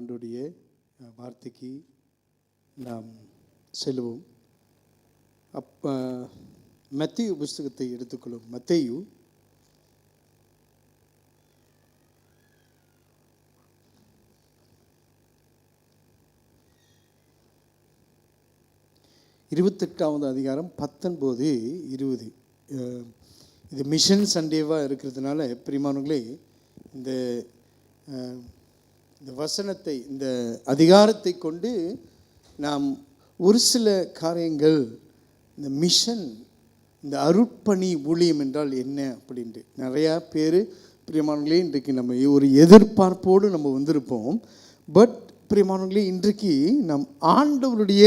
ஆண்டவருடைய வார்த்தைக்கு நாம் செல்வோம். மத்தேயு புஸ்தகத்தை எடுத்துக்கொள்ளும். மத்தேயு 28வது அதிகாரம் 19, 20. இது மிஷன் சண்டேவாக இருக்கிறதுனால பிரியமானவர்களே, இந்த வசனத்தை, இந்த அதிகாரத்தை கொண்டு நாம் ஒரு சில காரியங்கள், இந்த மிஷன், இந்த அருட்பணி ஊழியம் என்றால் என்ன அப்படின்ட்டு நிறையா பேர் பிரியமானவர்களே இன்றைக்கு நம்ம ஒரு எதிர்பார்ப்போடு நம்ம வந்திருப்போம். பட் பிரியமானவர்களே, இன்றைக்கு நம் ஆண்டவருடைய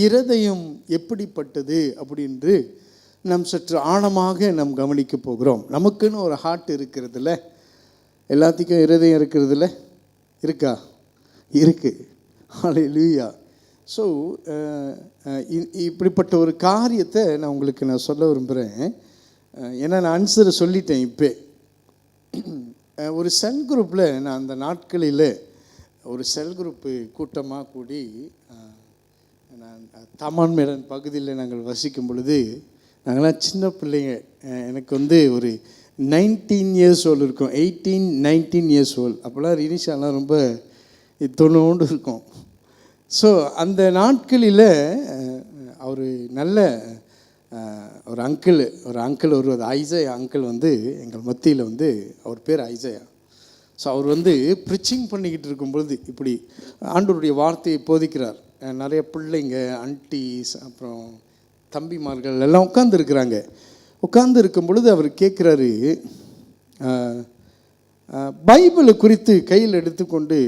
இருதயம் எப்படிப்பட்டது அப்படின்று நாம் சற்று ஆழமாக நாம் கவனிக்க போகிறோம். நமக்குன்னு ஒரு ஹார்ட் இருக்கிறதுல, எல்லாத்துக்கும் இருதயம் இருக்கிறதுல இருக்கா? இருக்குது. ஹல்லேலூயா. ஸோ இப்படிப்பட்ட ஒரு காரியத்தை நான் உங்களுக்கு சொல்ல விரும்புகிறேன். ஏன்னா நான் ஆன்சரை சொல்லிட்டேன். இப்போ ஒரு செல் குரூப்பில் நான் அந்த நாட்களில் ஒரு செல் குரூப்பு கூட்டமாக கூடி, நான் தமான் மேடன் பகுதியில் நாங்கள் வசிக்கும் பொழுது, நாங்களாம் சின்ன பிள்ளைங்க. எனக்கு ஒரு 19 years old இருக்கும், 18, 19 years old. அப்போல்லாம் ரினிஷாலாம் ரொம்ப தொண்ணூண்டு இருக்கும். ஸோ அந்த நாட்களில் அவர் நல்ல ஒரு அங்கிள் வருவது, ஐசையா அங்கிள் எங்கள் மத்தியில் அவர் பேர் ஐசையா. ஸோ அவர் ப்ரிச்சிங் பண்ணிக்கிட்டு இருக்கும் பொழுது இப்படி ஆண்டவருடைய வார்த்தையை போதிக்கிறார். நிறைய பிள்ளைங்க, ஆன்டிஸ், அப்புறம் தம்பிமார்கள் எல்லாம் உட்கார்ந்துருக்குறாங்க. உட்கார்ந்து இருக்கும் பொழுது அவர் கேட்குறாரு, பைபிளை குறித்து கையில் எடுத்துக்கொண்டு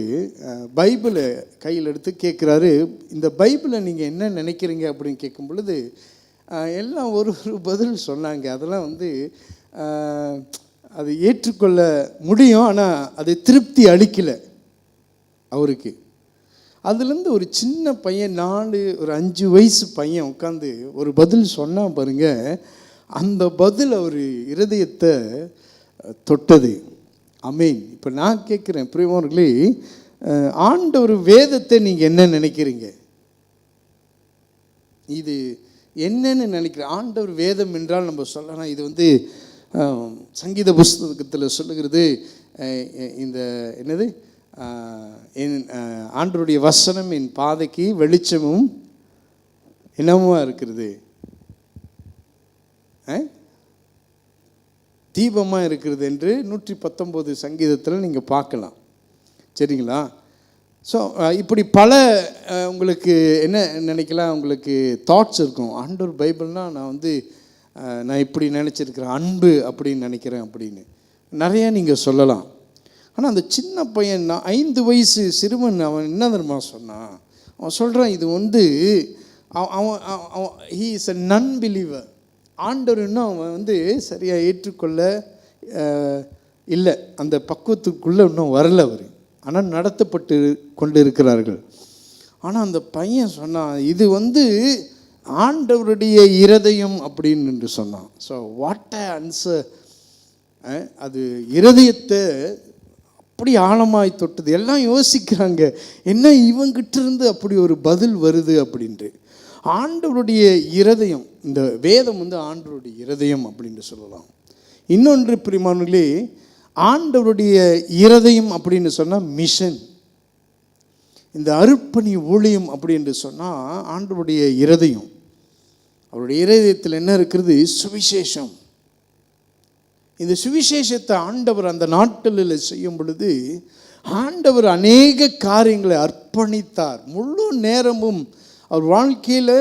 பைபிளை கையில் எடுத்து கேட்குறாரு, இந்த பைபிளை நீங்கள் என்ன நினைக்கிறீங்க அப்படின்னு கேட்கும் பொழுது எல்லாம் ஒரு பதில் சொன்னாங்க. அதெல்லாம் அது ஏற்றுக்கொள்ள முடியும், ஆனால் அது திருப்தி அளிக்கலை அவருக்கு. அதுலேருந்து ஒரு சின்ன பையன், ஒரு 5 வயசு பையன் உட்காந்து ஒரு பதில் சொன்னான் பாருங்க. அந்த பதில் அவர் இருதயத்தை தொட்டது. ஆமென். இப்போ நான் கேட்குறேன், பிரியமானவர்களே, ஆண்டவர் வேதத்தை நீங்கள் என்ன நினைக்கிறீங்க? இது என்னன்னு நினைக்கிறேன்? ஆண்டவர் வேதம் என்றால் நம்ம சொல்லலாம், இது சங்கீத புஸ்தகத்தில் சொல்லுகிறது, இந்த என்னது, ஆண்டவருடைய வசனம் என் பாதைக்கு வெளிச்சமும் என்னமா இருக்கிறது, தீபமாக இருக்கிறது என்று 119 சங்கீதத்தில் நீங்கள் பார்க்கலாம். சரிங்களா? ஸோ இப்படி பல உங்களுக்கு என்ன நினைக்கலாம், உங்களுக்கு தாட்ஸ் இருக்கும். ஆண்டவர் பைபிள்னால் நான் இப்படி நினச்சிருக்கிறேன், அன்பு அப்படின்னு நினைக்கிறேன் அப்படின்னு நிறையா நீங்கள் சொல்லலாம். ஆனால் அந்த சின்ன பையன், 5 வயசு சிறுவன், அவன் என்ன தெரியுமா சொன்னான்? அவன் சொல்கிறான், இது அவன் he is a non believer. ஆண்டவர் இன்னும் அவன் சரியாக ஏற்றுக்கொள்ள இல்லை, அந்த பக்குவத்துக்குள்ளே இன்னும் வரல அவர். ஆனால் நடத்தப்பட்டு கொண்டு இருக்கிறார்கள். ஆனால் அந்த பையன் சொன்னான், இது ஆண்டவருடைய இருதயம் அப்படின்னு சொன்னான். So what a answer! அது இருதயத்தை அப்படி ஆழமாய் தொட்டது. எல்லாம் யோசிக்கிறாங்க, என்ன இவங்கிட்ட இருந்து அப்படி ஒரு பதில் வருது அப்படின்ட்டு. ஆண்டவருடைய இருதயம், இந்த வேதம் ஆண்டவருடைய இருதயம் அப்படின்னு சொல்லலாம். இன்னொன்று பிரியமானவர்களே, ஆண்டவருடைய இருதயம் அப்படின்னு சொன்னால் மிஷன். இந்த அருட்பணி ஊழியம் அப்படின்னு சொன்னால் ஆண்டவருடைய இருதயம். அவருடைய இருதயத்தில் என்ன இருக்கிறது? சுவிசேஷம். இந்த சுவிசேஷத்தை ஆண்டவர் அந்த நாட்களில் செய்யும் பொழுது ஆண்டவர் அநேக காரியங்களை அர்ப்பணித்தார். முழு நேரமும் அவர் வாழ்க்கையில்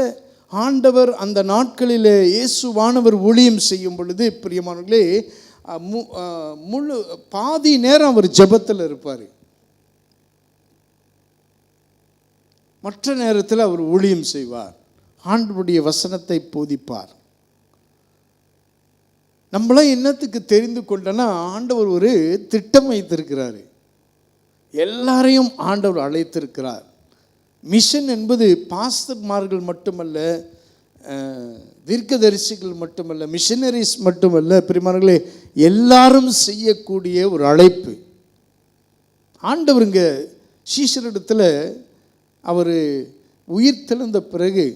ஆண்டவர் அந்த நாட்களில் இயேசுவானவர் ஊழியம் செய்யும் பொழுது பிரியமானவர்களே, முழு பாதி நேரம் அவர் ஜெபத்தில் இருப்பார். மற்ற நேரத்தில் அவர் ஊழியம் செய்வார், ஆண்டவருடைய வசனத்தை போதிப்பார். நம்மளாம் என்னத்துக்கு தெரிந்து கொண்டோன்னா, ஆண்டவர் ஒரு திட்டம் வைத்திருக்கிறார். எல்லாரையும் ஆண்டவர் அழைத்திருக்கிறார். மிஷன் என்பது பாஸ்டர்மார்கள் மட்டுமல்ல, தீர்க்கதரிசிகள் மட்டுமல்ல, மிஷனரிஸ் மட்டுமல்ல, பிரியமானவர்களே, எல்லாரும் செய்யக்கூடிய ஒரு அழைப்பு. ஆண்டவர் இங்கே சீஷரிடத்தில் அவர் உயிர் தெழுந்த பிறகு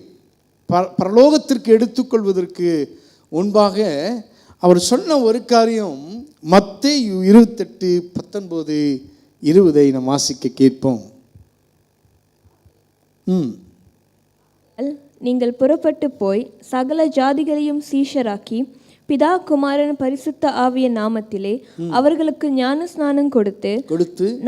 பரலோகத்திற்கு எடுத்துக்கொள்வதற்கு முன்பாக அவர் சொன்ன ஒரு காரியம் மத்தேயு 28:19-20 நாம் வாசிக்க கேட்போம். நீங்கள் புறப்பட்டு போய் சகல ஜாதிகளையும் சீஷராக்கி பிதா குமாரன் பரிசுத்த ஆவிய நாமத்திலே அவர்களுக்கு ஞான ஸ்நானம் கொடுத்து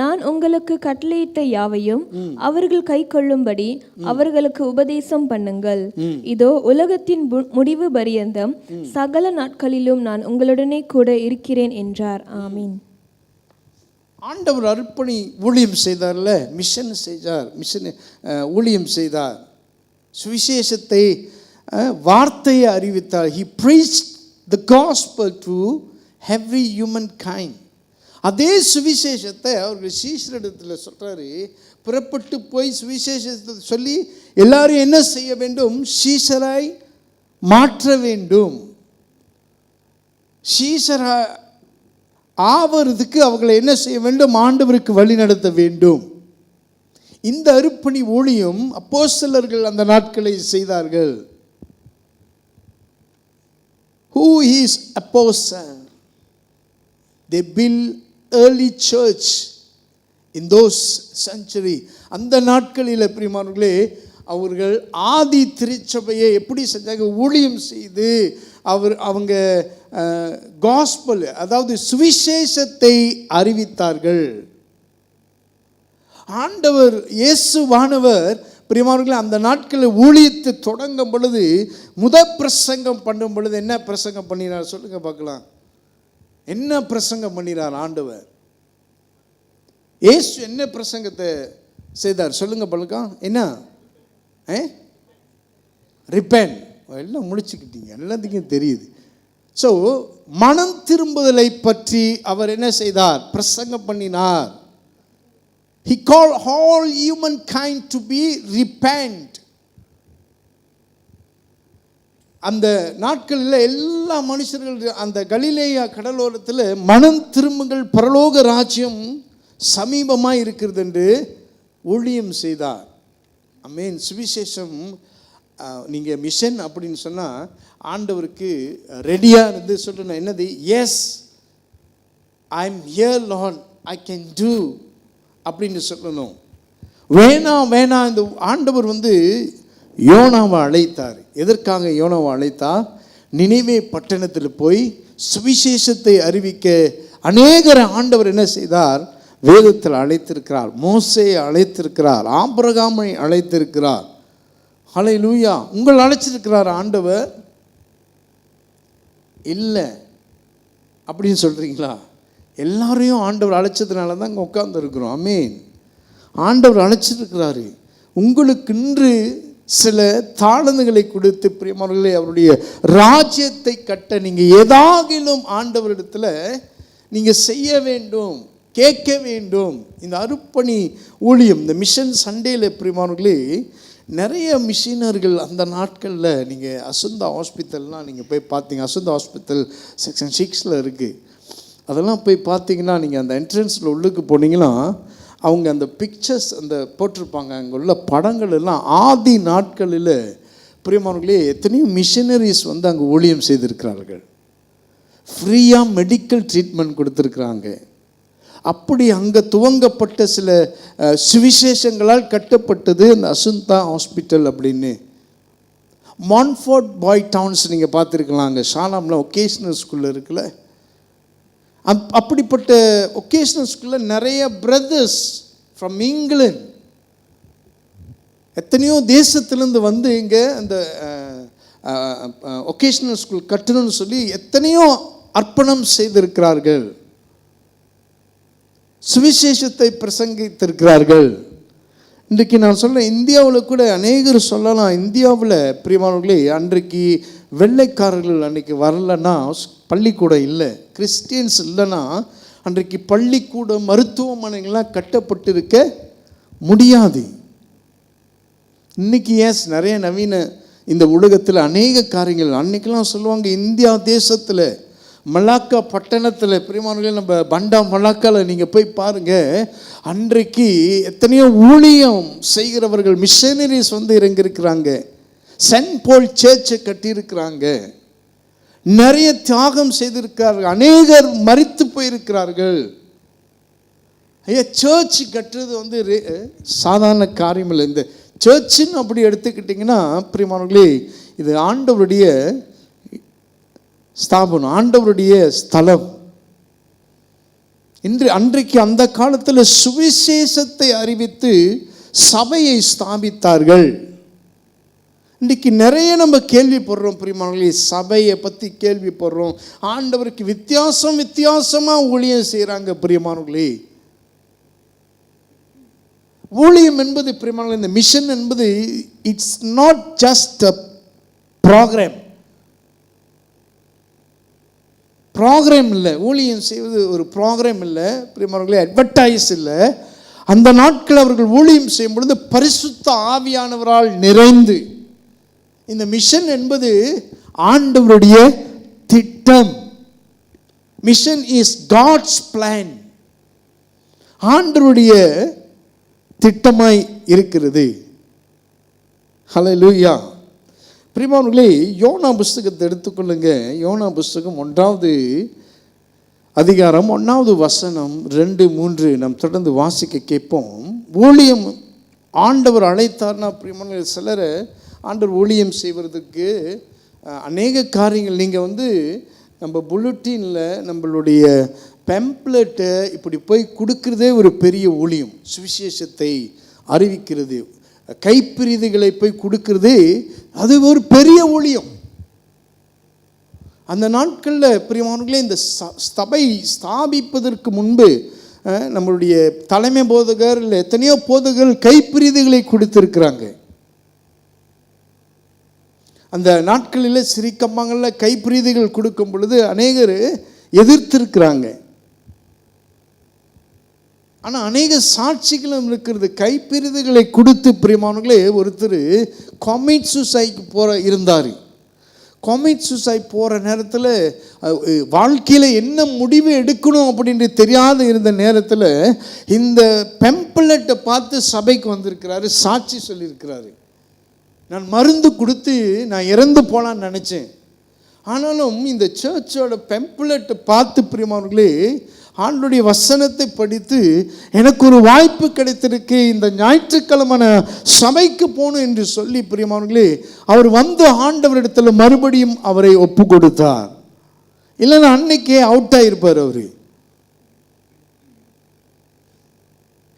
நான் உங்களுக்கு கட்டளையிட்ட யாவையும் அவர்கள் கை கொள்ளும்படி அவர்களுக்கு உபதேசம் பண்ணுங்கள். இதோ உலகத்தின் முடிவு பரியந்தம் சகல நாட்களிலும் நான் உங்களுடனே கூட இருக்கிறேன் என்றார். ஆமீன். ஆண்டவர் அர்ப்பணி ஊழியம் செய்தார்ல, மிஷன் ஊழியம் செய்தார், சுவிசேஷத்தை வார்த்தையை அறிவித்தார். He preached the gospel to every humankind. அதே சுவிசேஷத்தை அவர்கள் சீஷரிடத்தில் சொல்றாரு, புறப்பட்டு போய் சுவிசேஷத்தை சொல்லி எல்லாரும் என்ன செய்ய வேண்டும்? சீஷராய் மாற்ற வேண்டும். சீஷரா ஆவறதுக்கு அவங்களை என்ன செய்ய வேண்டும்? ஆண்டவருக்கு வழி நடத்த வேண்டும். இந்த அர்ப்பணி ஊழியம் அப்போஸ்தலர்கள் அந்த நாட்களை செய்தார்கள். Who is apostle? They built early church in those century. அந்த நாட்களில் பிரியமானவர்களே அவர்கள் ஆதி திருச்சபையை எப்படி செஞ்சாங்க? ஊழியம் செய்து அவங்க காஸ்பல், அதாவது சுவிசேஷத்தை அறிவித்தார்கள். ஆண்டவர் இயேசுவானவர் பிரியமானவர்களே அந்த நாட்களில் ஊழியத்தை தொடங்கும் பொழுது பிரசங்கம் பண்ணும் பொழுது என்ன பிரசங்கம் பண்ணினார் சொல்லுங்க பார்க்கலாம். என்ன பிரசங்கம் பண்ணினார் ஆண்டவர்? இயேசு என்ன பிரசங்கத்தை செய்தார் சொல்லுங்க பழக்கம்? என்ன? ரிப்பென்ட். எல்லாம் முடிச்சுக்கிட்டீங்க, எல்லாத்துக்கும் தெரியுது. ஸோ மனம் திரும்புதலை பற்றி அவர் என்ன செய்தார்? பிரசங்கம் பண்ணினார். He called all humankind to be repent. அந்த நாட்களில் எல்லா மனுஷர்கள் அந்த கலிலேயா கடலோரத்தில் மனம் திரும்புங்கள், பரலோக ராஜ்யம் சமீபமாக இருக்கிறது என்று ஊழியம் செய்தார். ஆமென். சுவிசேஷம் நீங்கள் மிஷன் அப்படின்னு சொன்னால் ஆண்டவருக்கு ரெடியாக இருந்து சொல்லணும். என்னது? Yes, I am here lord, I can do அப்படின்னு சொல்லணும். வேணாம். இந்த ஆண்டவர் யோனாவை அழைத்தார். எதற்காக யோனாவை அழைத்தார்? நினிவே பட்டணத்தில் போய் சுவிசேஷத்தை அறிவிக்க அநேகரை ஆண்டவர் என்ன செய்தார்? வேதத்தில் அழைத்திருக்கிறார். மோசேயை அழைத்திருக்கிறார், ஆபிரகாமை அழைத்திருக்கிறார். ஹல்லேலூயா. உங்களை அழைச்சிருக்கிறார் ஆண்டவர்? இல்லை அப்படின்னு சொல்கிறீங்களா? எல்லாரையும் ஆண்டவர் அழைச்சதுனால தான் இங்கே உட்கார்ந்துருக்குறோம். ஆமென். ஆண்டவர் அழைச்சிருக்கிறாரு. உங்களுக்கு இன்று சில தாளந்துகளை கொடுத்து பிரியமானவர்களே அவருடைய ராஜ்யத்தை கட்ட நீங்கள் ஏதாகிலும் ஆண்டவரிடத்தில் நீங்கள் செய்ய வேண்டும், கேட்க வேண்டும். இந்த அர்ப்பணி ஊழியம், இந்த மிஷன் சண்டேயில் பிரியமானவர்களே நிறைய மிஷினர்கள் அந்த நாட்களில் நீங்கள் அசுந்தா ஹாஸ்பிட்டல்லாம் நீங்கள் போய் பார்த்தீங்க. அசுந்தா ஹாஸ்பிட்டல் செக்ஷன் 6 இருக்குது. அதெல்லாம் போய் பார்த்தீங்கன்னா நீங்கள் அந்த என்ட்ரன்ஸில் உள்ளுக்கு போனீங்கன்னா அவங்க அந்த பிக்சர்ஸ் அந்த போட்டிருப்பாங்க. அங்கே உள்ள படங்கள் எல்லாம் ஆதி நாட்களில் பிரியமானவர்களே எத்தனையோ மிஷினரிஸ் அங்கே ஊழியம் செய்திருக்கிறார்கள். ஃப்ரீயாக மெடிக்கல் ட்ரீட்மெண்ட் கொடுத்துருக்குறாங்க. அப்படி அங்கே துவங்கப்பட்ட சில சுவிசேஷங்களால் கட்டப்பட்டது அந்த அசுந்தா ஹாஸ்பிட்டல் அப்படின்னு. மான்ஃபோர்ட் பாய் டவுன்ஸ் நீங்கள் பார்த்துருக்கலாம். அங்கே ஷாலாமில் ஒகேஷ்னல் ஸ்கூலில் இருக்குல்ல, அப்படிப்பட்ட ஒகேஷ்னல் ஸ்கூலில் நிறைய பிரதர்ஸ் ஃப்ரம் இங்கிலாந்து எத்தனையோ தேசத்துலேருந்து இங்கே அந்த ஒகேஷ்னல் ஸ்கூல் கட்டணும்னு சொல்லி எத்தனையோ அர்ப்பணம் செய்திருக்கிறார்கள், சுவிசேஷத்தை பிரசங்கித்திருக்கிறார்கள். இன்றைக்கு நான் சொல்கிறேன், இந்தியாவில் கூட அநேகர் சொல்லலாம். இந்தியாவில் பிரியமானவர்களே அன்றைக்கு வெள்ளைக்காரர்கள் அன்றைக்கி வரலன்னா பள்ளிக்கூடம் இல்லை, கிறிஸ்டியன்ஸ் இல்லைன்னா அன்றைக்கு பள்ளிக்கூடம் மருத்துவமனைகள்லாம் கட்டப்பட்டிருக்க முடியாது. இன்றைக்கி நிறைய நவீன இந்த உலகத்தில் அநேக காரியங்கள். அன்றைக்கெல்லாம் சொல்லுவாங்க இந்தியா தேசத்தில் மலாக்கா பட்டணத்தில் பிரியமானவர்களே, நம்ம பண்டா மலாக்காவில் நீங்கள் போய் பாருங்கள். அன்றைக்கு எத்தனையோ ஊழியம் செய்கிறவர்கள் மிஷனரிஸ் இறங்கியிருக்கிறாங்க. சென்ட் போல் சர்ச்சை கட்டியிருக்கிறாங்க. நிறைய தியாகம் செய்திருக்கிறார்கள். அநேகர் மரித்து போயிருக்கிறார்கள். ஐயா, சர்ச் கட்டுறது சாதாரண காரியம் இல்லை. இந்த சர்ச்சுன்னு அப்படி எடுத்துக்கிட்டிங்கன்னா பிரியமானவர்களே, இது ஆண்டவருடைய ஸ்தாபனம், ஆண்டவருடைய ஸ்தலம். அன்றைக்கு அந்த காலத்தில் சுவிசேஷத்தை அறிவித்து சபையை ஸ்தாபித்தார்கள். இன்றைக்கு நிறைய நம்ம கேள்விப்படுறோம் பிரியமானவர்களே, சபையை பற்றி கேள்விப்படுறோம். ஆண்டவருக்கு வித்தியாசமாக ஊழியம் செய்கிறாங்க பிரியமானவர்களே. ஊழியம் என்பது பிரியமானவர்களே, இந்த மிஷன் என்பது it's not just a programme இல்லை. ஊழியம் செய்வது ஒரு ப்ரோக்ராம் இல்லை பிரியமானவர்களே, அட்வர்டைஸ் இல்லை. அந்த நாட்கள் அவர்கள் ஊழியம் செய்யும் பொழுது பரிசுத்த ஆவியானவரால் நிறைந்து, இந்த மிஷன் என்பது ஆண்டவருடைய திட்டம். Mission is God's plan. ஆண்டவருடைய திட்டமாய் இருக்கிறது. ஹல்லேலூயா. பிரியமானவர்களே, யோனா புஸ்தகத்தை எடுத்துக்கொள்ளுங்க. யோனா புஸ்தகம் 1வது அதிகாரம் 1வது வசனம் 2, 3 நாம் தொடர்ந்து வாசிக்க கேட்போம். ஊழியம் ஆண்டவர் அழைத்தார்னா பிரியமானவர்களே, சிலரை ஆண்டவர் ஊழியம் செய்வதற்கு அநேக காரியங்கள் நீங்கள் நம்ம புல்லட்டினில் நம்மளுடைய பெம்ப்ளெட்டை இப்படி போய் கொடுக்குறதே ஒரு பெரிய ஊழியம். சுவிசேஷத்தை அறிவிக்கிறது, கைப்பிரிதுகளை போய் கொடுக்கறது, அது ஒரு பெரிய ஊழியம். அந்த நாட்களில் பிரியமானவர்களே, இந்த சபை ஸ்தாபிப்பதற்கு முன்பு நம்மளுடைய தலைமை போதகர் இல்லை எத்தனையோ போதகர்கள் கைப்பிரிதுகளை கொடுத்துருக்குறாங்க. அந்த நாட்களில் சிறிக்கம்மாங்களில் கைப்பிரிதுகள் கொடுக்கும் பொழுது அநேகர் எதிர்த்திருக்கிறாங்க. ஆனால் அநேக சாட்சிகளும் இருக்கிறது. கைப்பிரிதுகளை கொடுத்து பிரியமானவர்களே, ஒருத்தர் காமிட் சூசைக்கு இருந்தார். காமிட் சூசைட் போகிற நேரத்தில் வாழ்க்கையில் என்ன முடிவு எடுக்கணும் அப்படின்னு தெரியாத இருந்த நேரத்தில் இந்த பெம்ப்ளெட்டை பார்த்து சபைக்கு வந்திருக்கிறாரு, சாட்சி சொல்லியிருக்கிறாரு. நான் மருந்து கொடுத்து நான் இறந்து போகலான்னு நினச்சேன். ஆனாலும் இந்த சர்ச்சோட பெம்ப்ளெட்டை பார்த்து பிரியமானவர்களே, ஆண்டவருடைய வசனத்தை படித்து எனக்கு ஒரு வாய்ப்பு கிடைத்திருக்கு, இந்த ஞாயிற்றுக்கிழமை சபைக்கு போகணும் என்று சொல்லி பிரியமானவர்களே, அவர் ஆண்டவரிடத்தில் மறுபடியும் அவரை ஒப்பு கொடுத்தார். இல்லைன்னா அன்னைக்கே அவுட் ஆகிருப்பார் அவர்.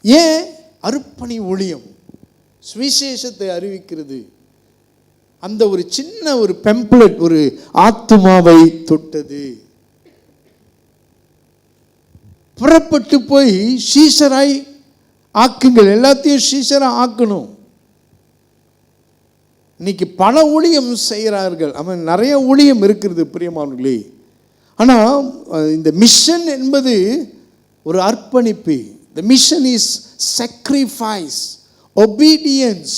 ஏன்? அர்ப்பணி ஊழியம், சுவிசேஷத்தை அறிவிக்கிறது. அந்த ஒரு சின்ன ஒரு பெம்ப்ளெட் ஒரு ஆத்துமாவை தொட்டது. புறப்பட்டு போய் சீஷராய் ஆக்குங்கள், எல்லாத்தையும் சீஷராக ஆக்கணும். இன்னைக்கு பல ஊழியம் செய்கிறார்கள். அவன் நிறைய ஊழியம் இருக்கிறது பிரியமானவர்களே. ஆனால் இந்த மிஷன் என்பது ஒரு அர்ப்பணிப்பு. The mission is sacrifice, obedience.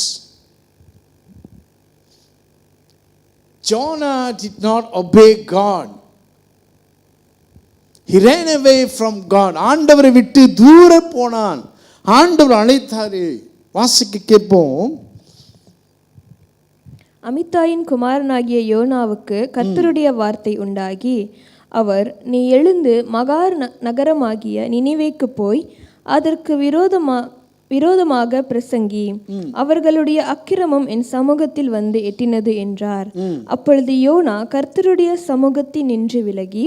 Jonah did not obey God. He ran away from God. ஆண்டவரை விட்டு தூர போனான். ஆண்டவர் அழைத்தாரு. வாசிக்க கேட்போம். அமித்தாயின் குமாரனாகிய யோனாவுக்கு கர்த்தருடைய வார்த்தை உண்டாகி, அவர், நீ எழுந்து மகா நகரமாகிய நினிவேக்கு போய் அதற்கு விரோதமாக பிரசங்கி, அவர்களுடைய அக்கிரமம் என் சமூகத்தில் வந்து எட்டினது என்றார். அப்பொழுது யோனா கர்த்தருடைய சமூகத்தில் நின்று விலகி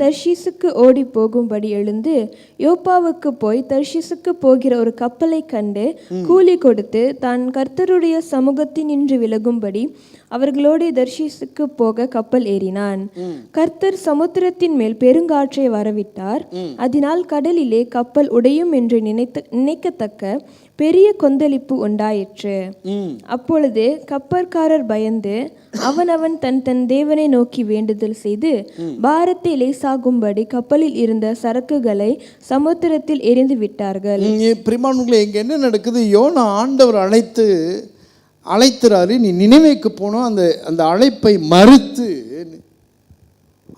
தர்ஷீசுக்கு ஓடி போகும்படி எழுந்து யோப்பாவுக்கு போய் தர்ஷீசுக்கு போகிற ஒரு கப்பலை கண்டு கூலி கொடுத்து தான் கர்த்தருடைய சமூகத்தில் நின்று விலகும்படி அவர்களோடு தர்ஷீசுக்கு போக கப்பல் ஏறினான். கர்த்தர் சமுத்திரத்தின் மேல் பெருங்காற்றை வரவிட்டார். அதனால் கடலிலே கப்பல் உடையும் என்று நினைக்கத்தக்க பெரிய கொந்தளிப்பு உண்டாயிற்று. அப்பொழுது கப்பற்காரர் பயந்து அவனவன் தன் தேவனை நோக்கி வேண்டுதல் செய்து பாரத்தை லேசாகும்படி கப்பலில் இருந்த சரக்குகளை சமுத்திரத்தில் எரிந்து விட்டார்கள். பிரியமானவர்களே, இங்க என்ன நடக்குது? யோனா ஆண்டவர் அழைத்துறாரு, நீ நினைவேக்கு போனோம். அந்த அழைப்பை மறுத்து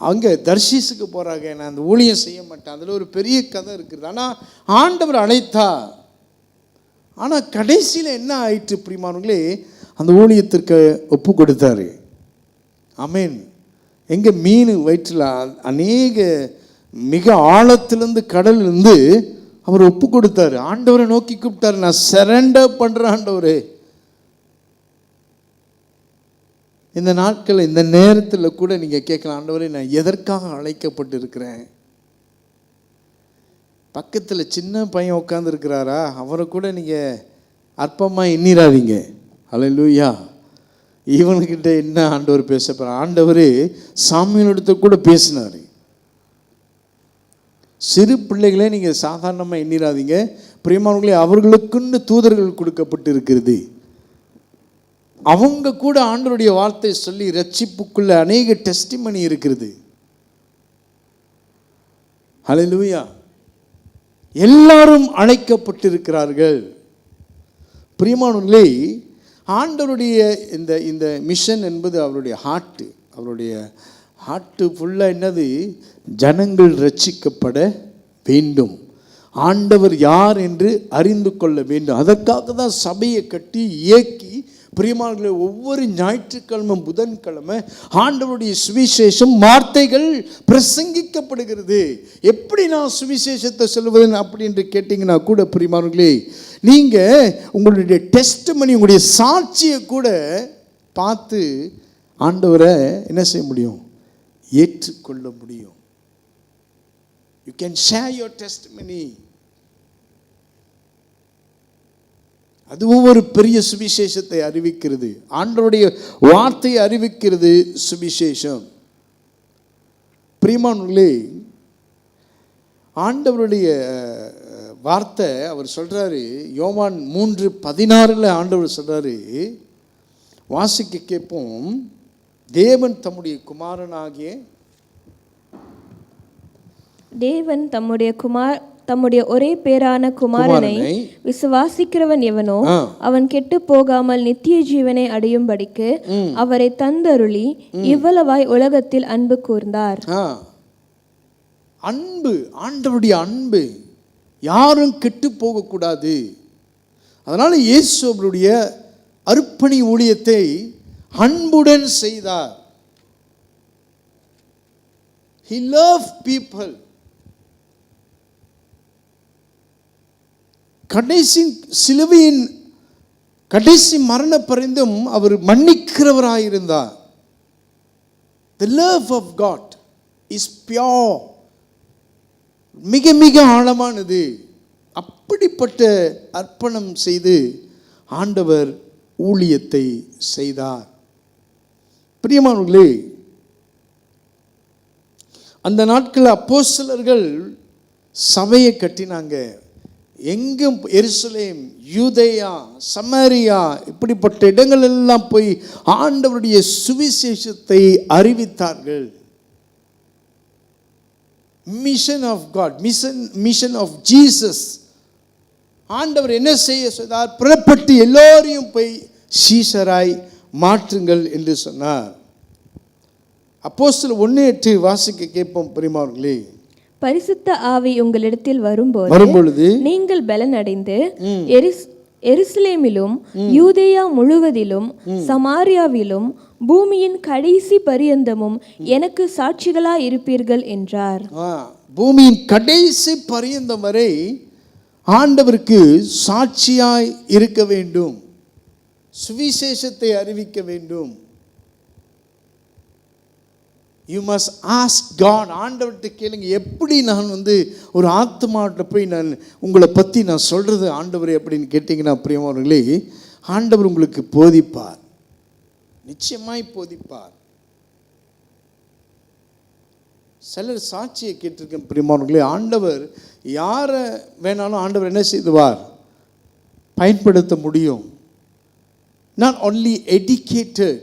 அங்கே தர்ஷீஸுக்கு போகிறாங்க. நான் அந்த ஊழியம் செய்ய மாட்டேன். அதில் ஒரு பெரிய கதை இருக்குது. ஆனால் ஆண்டவர் அழைத்தார். ஆனால் கடைசியில் என்ன ஆயிற்று பிரியமானவர்களே, அந்த ஊழியத்திற்கு ஒப்பு கொடுத்தாரு. ஆமென். எங்கே மீன் வயிற்றில் அநேக மிக ஆழத்திலிருந்து கடலிருந்து அவர் ஒப்பு கொடுத்தாரு. ஆண்டவரை நோக்கி கூப்பிட்டாரு, நான் சரண்டர் பண்ணுறேன் ஆண்டவரே. இந்த நாட்கள் இந்த நேரத்தில் கூட நீங்கள் கேட்கலாம், ஆண்டவரே நான் எதற்காக அழைக்கப்பட்டு இருக்கிறேன்? பக்கத்தில் சின்ன பையன் உட்காந்துருக்கிறாரா, அவரை கூட நீங்கள் அற்பமாக எண்ணிராதீங்க. அல்லேலூயா. இவனுக்கிட்ட என்ன ஆண்டவர் பேச போகிறார்? ஆண்டவர் சாமியினிடத்தை கூட பேசினார். சிறு பிள்ளைகளே நீங்கள் சாதாரணமாக எண்ணிராதீங்க பிரியமானவர்களே. அவர்களுக்குன்னு தூதர்கள் கொடுக்கப்பட்டு இருக்கிறது. அவங்க கூட ஆண்டவருடைய வார்த்தை சொல்லி ரட்சிப்புக்குள்ள அநேக டெஸ்டிமனி இருக்கிறது. ஹல்லேலூயா. எல்லாரும் அழைக்கப்பட்டிருக்கிறார்கள். பிரியமானவர்களே, ஆண்டவருடைய இந்த மிஷன் என்பது அவருடைய ஹார்ட்டு ஃபுல்லாக என்னது? ஜனங்கள் ரட்சிக்கப்பட வேண்டும், ஆண்டவர் யார் என்று அறிந்து கொள்ள வேண்டும். அதற்காக தான் சபையை கட்டி இயக்கி பிரியமானவர்களே, ஒவ்வொரு ஞாயிற்றுக்கிழமை புதன்கிழமை ஆண்டவருடைய சுவிசேஷம் வார்த்தைகள் பிரசங்கிக்கப்படுகிறது. எப்படி நான் சுவிசேஷத்தை சொல்லுவேன் அப்படின்னு கேட்டிங்கன்னா கூட பிரியமானவர்களே, நீங்கள் உங்களுடைய டெஸ்டிமனி, உங்களுடைய சாட்சியை கூட பார்த்து ஆண்டவரை என்ன செய்ய முடியும்? ஏற்றுக்கொள்ள முடியும். You can share your testimony. அதுவும் ஒரு பெரிய சுவிசேஷத்தை அறிவிக்கிறது. ஆண்டவருடைய வார்த்தையை அறிவிக்கிறது சுவிசேஷம். பிரியமானவர்களே, ஆண்டவருடைய வார்த்தை அவர் சொல்கிறாரு. யோவான் 3:16 ஆண்டவர் சொல்கிறாரு, வாசிக்க கேட்போம். தேவன் தம்முடைய ஒரே பேரான குமாரனை விசுவாசிக்கிறவன் எவனோ அவன் கெட்டு போகாமல் நித்திய ஜீவனை அடையும்படிக்கு அவரை தந்தருளி இவ்வளவாய் உலகத்தில் அன்பு கூர்ந்தார். அன்பு, ஆண்டவருடைய அன்பு, யாரும் கெட்டு போகக்கூடாது. அதனால இயேசு அவருடைய அர்ப்பணி ஊழியத்தை அன்புடன் செய்தார். He loved people. கடைசி சிலுவையின் கடைசி மரண பரிந்தும் அவர் மன்னிக்கிறவராயிருந்தார். The love of God is pure. மிக மிக ஆழமானது. அப்படிப்பட்ட அர்ப்பணம் செய்து ஆண்டவர் ஊழியத்தை செய்தார். பிரியமானவர்களே, அந்த நாட்களில் அப்போஸ்தலர்கள் சபையை கட்டினாங்க. எங்கும் எருசலேம், யூதேயா, சமாரியா இப்படிப்பட்ட இடங்கள் எல்லாம் போய் ஆண்டவருடைய சுவிசேஷத்தை அறிவித்தார்கள். Mission of God, mission of Jesus. ஆண்டவர் என்ன செய்ய சொன்னார்? புறப்பட்டு எல்லோரையும் போய் சீஷராய் மாற்றுங்கள் என்று சொன்னார். அப்போஸ்தலர் 1:8 வாசிக்க கேட்போம் பிரியமானவர்களே. பரிசுத்த ஆவி உங்களிடத்தில் வரும்பொழுது நீங்கள் பலன் அடைந்து எருசலேமிலும் யூதேயா முழுவதிலும் சமாரியாவிலும் பூமியின் கடைசி பரியந்தமும் எனக்கு சாட்சிகளாய் இருப்பீர்கள் என்றார். பூமியின் கடைசி பரியந்தம் வரை ஆண்டவருக்கு சாட்சியாய் இருக்க வேண்டும், சுவிசேஷத்தை அறிவிக்க வேண்டும். You must ask God. ஆண்டவர்கிட்ட கேளுங்க, எப்படி நான் ஒரு ஆத்மாட்ட போய் நான் உங்களை பற்றி நான் சொல்கிறது ஆண்டவரே அப்படின்னு கேட்டிங்கன்னா பிரியமானவர்களே, ஆண்டவர் உங்களுக்கு போதிப்பார், நிச்சயமாய் போதிப்பார். சிலர் சாட்சியை கேட்டிருக்கேன் பிரியமானவர்களே, ஆண்டவர் யாரை வேணாலும் ஆண்டவர் என்ன செய்துவார்? பயன்படுத்த முடியும். Not only educated.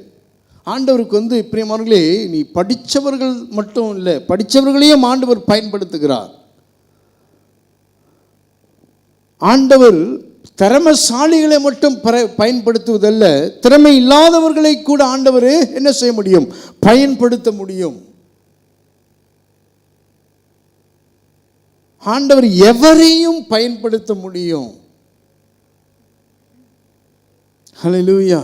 ஆண்டவருக்கு பிரியமானவர்களே, நீ படித்தவர்கள் மட்டும் இல்லை, படித்தவர்களையும் ஆண்டவர் பயன்படுத்துகிறார். ஆண்டவர் திறமைசாலிகளை மட்டும் பயன்படுத்துவதல்ல, திறமை இல்லாதவர்களை கூட ஆண்டவர் என்ன செய்ய முடியும்? பயன்படுத்த முடியும். ஆண்டவர் எவரையும் பயன்படுத்த முடியும். ஹல்லேலூயா.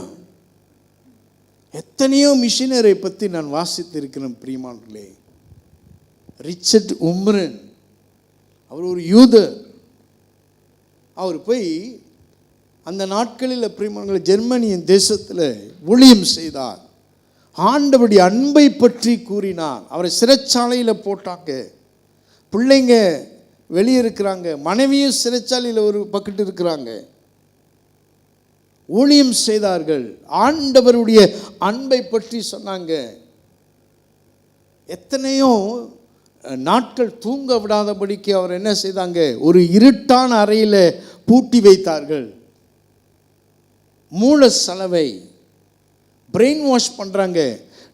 எத்தனையோ மிஷினரை பற்றி நான் வாசித்திருக்கிறேன் பிரியமானவர்களே. ரிச்சர்ட் உம்ரன், அவர் ஒரு யூதர். அவர் போய் அந்த நாட்களில் பிரியமானவர்களே ஜெர்மனியின் தேசத்தில் ஊழியம் செய்தார். ஆண்டவருடைய அன்பை பற்றி கூறினார். அவரை சிறைச்சாலையில் போட்டாங்க. பிள்ளைங்க வெளியே இருக்கிறாங்க, மனைவியும் சிறைச்சாலையில் ஒரு பக்கத்து இருக்கிறாங்க. ஊழியம் செய்தார்கள். ஆண்டவருடைய அன்பை பற்றி சொன்னாங்க. எத்தனையோ நாட்கள் தூங்க விடாதபடிக்கு அவர் என்ன செய்தாங்க, ஒரு இருட்டான அறையில் பூட்டி வைத்தார்கள். மூல சலவை, பிரெயின் வாஷ் பண்ணுறாங்க.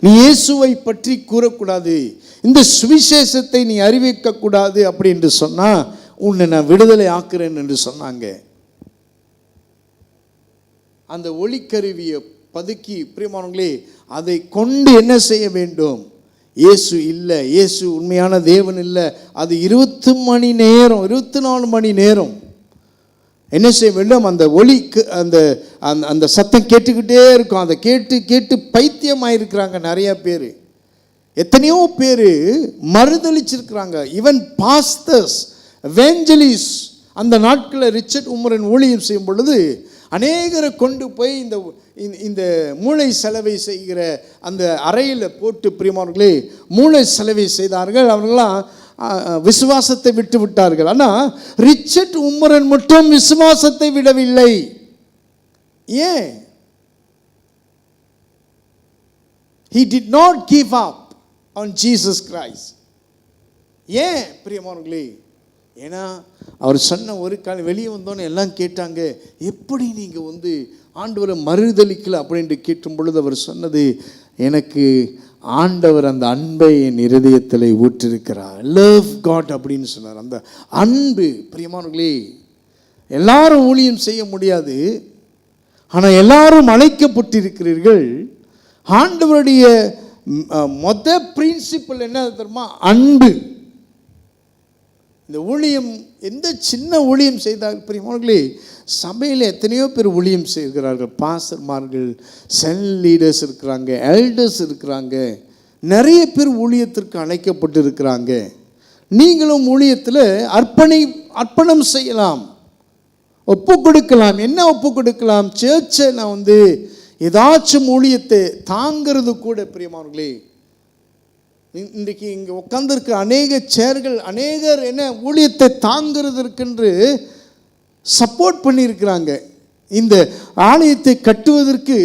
நீ இயேசுவை பற்றி கூறக்கூடாது, இந்த சுவிசேஷத்தை நீ அறிவிக்கக்கூடாது அப்படின்னு சொன்னால் உன்னை நான் விடுதலை ஆக்குறேன் என்று சொன்னாங்க. அந்த ஒளிக்கருவியை பதுக்கி பிரியமானவங்களே அதை கொண்டு என்ன செய்ய வேண்டும், இயேசு இல்லை, இயேசு உண்மையான தேவன் இல்லை, அது 24 மணி நேரம் என்ன செய்ய வேண்டும், அந்த ஒளிக்கு அந்த அந்த சத்தம் கேட்டுக்கிட்டே இருக்கும். அதை கேட்டு கேட்டு பைத்தியமாயிருக்கிறாங்க நிறைய பேர். எத்தனையோ பேர் மறுதளிச்சிருக்கிறாங்க. Even pastors, எவெஞ்சலிஸ்ட். அந்த நாட்களில் ரிச்சர்ட் உமரன் ஊழியம் செய்யும் பொழுது அநேகரை கொண்டு போய் இந்த மூளை செலவை செய்கிற அந்த அறையில் போட்டு பிரியமானவர்களே மூளை செலவை செய்தார்கள். அவர்களாம் விசுவாசத்தை விட்டு விட்டார்கள். ஆனால் ரிச்சர்ட் உம்மரன் மட்டும் விசுவாசத்தை விடவில்லை. ஏன்? He did not give up on Jesus Christ. ஏன் பிரியமானவர்களே? ஏன்னா அவர் சொன்ன ஒரு காலம் வெளியே வந்தோன்னு எல்லாம் கேட்டாங்க, எப்படி நீங்கள் ஆண்டவரை மறுதலிக்கல அப்படின்ட்டு கேட்கும் பொழுது அவர் சொன்னது, எனக்கு ஆண்டவர் அந்த அன்பை என் இருதயத்தில் ஊற்றிருக்கிறார். லவ் காட் அப்படின்னு சொன்னார். அந்த அன்பு பிரியமானவர்களே, எல்லாரும் ஊழியம் செய்ய முடியாது, ஆனால் எல்லாரும் அழைக்கப்பட்டிருக்கிறீர்கள். ஆண்டவருடைய பிரின்சிபல் என்ன தெரியுமா? அன்பு. இந்த ஊழியம் எந்த சின்ன ஊழியம் செய்தால் பிரியமானவர்களே, சபையில் எத்தனையோ பேர் ஊழியம் செய்கிறார்கள். பாஸ்டர்மார்கள், செல் லீடர்ஸ் இருக்கிறாங்க, எல்டர்ஸ் இருக்கிறாங்க, நிறைய பேர் ஊழியத்திற்கு அழைக்கப்பட்டு இருக்கிறாங்க. நீங்களும் ஊழியத்தில் அர்ப்பணம் செய்யலாம், ஒப்பு கொடுக்கலாம். என்ன ஒப்பு கொடுக்கலாம்? சர்ச்சை நான் ஏதாச்சும் ஊழியத்தை தாங்கிறது கூட பிரியமானவர்களே. இன்றைக்கு இங்கே உட்கார்ந்துருக்க அநேக சேர்கள், அநேகர் என்ன ஊழியத்தை தாங்கிறதற்கென்று சப்போர்ட் பண்ணியிருக்கிறாங்க. இந்த ஆலயத்தை கட்டுவதற்கு,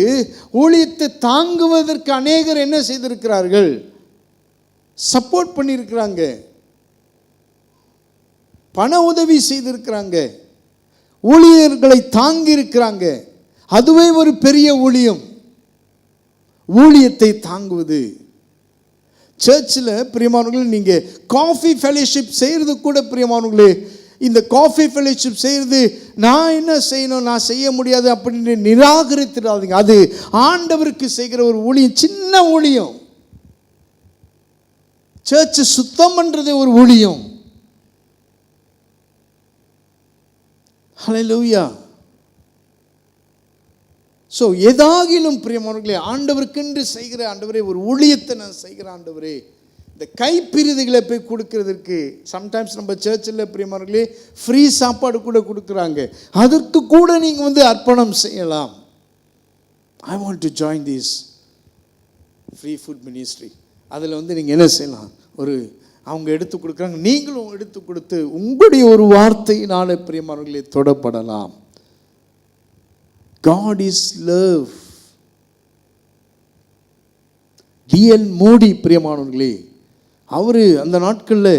ஊழியத்தை தாங்குவதற்கு அநேகர் என்ன செய்திருக்கிறார்கள்? சப்போர்ட் பண்ணியிருக்கிறாங்க, பண உதவி செய்திருக்கிறாங்க, ஊழியர்களை தாங்கி இருக்கிறாங்க. அதுவே ஒரு பெரிய ஊழியம், ஊழியத்தை தாங்குவது. சர்ச்சில் பிரியமானவர்களே, நீங்கள் காஃபி ஃபெலோஷிப் செய்கிறது கூட பிரியமானவர்களே, இந்த காஃபி ஃபெலோஷிப் செய்கிறது நான் என்ன செய்யணும், நான் செய்ய முடியாது அப்படின்னு நிராகரித்திடாதீங்க. அது ஆண்டவருக்கு செய்கிற ஒரு ஊழியம், சின்ன ஊழியம். சர்ச்சை சுத்தம் பண்ணுறது ஒரு ஊழியம். ஹல்லேலூயா. ஸோ எதாகிலும் பிரியமானவர்களே, ஆண்டவருக்கென்று செய்கிற ஆண்டவரே, ஒரு ஊழியத்தை நான் செய்கிற ஆண்டவரே, இந்த கைப்பிரிதிகளை போய் கொடுக்கறதற்கு சம்டைம்ஸ் நம்ம சர்ச்சில் பிரியமானவர்களே ஃப்ரீ சாப்பாடு கூட கொடுக்குறாங்க. அதற்கு கூட நீங்கள் அர்ப்பணம் செய்யலாம். I want to join this free food ministry. அதில் நீங்கள் என்ன செய்யலாம், அவங்க எடுத்து கொடுக்குறாங்க, நீங்களும் எடுத்து கொடுத்து உங்களுடைய ஒரு வார்த்தையினால பிரியமானவர்களே தொடப்படலாம். God is love. D L Moody பிரியமானவர்களே, அவர் அந்த நாட்களில்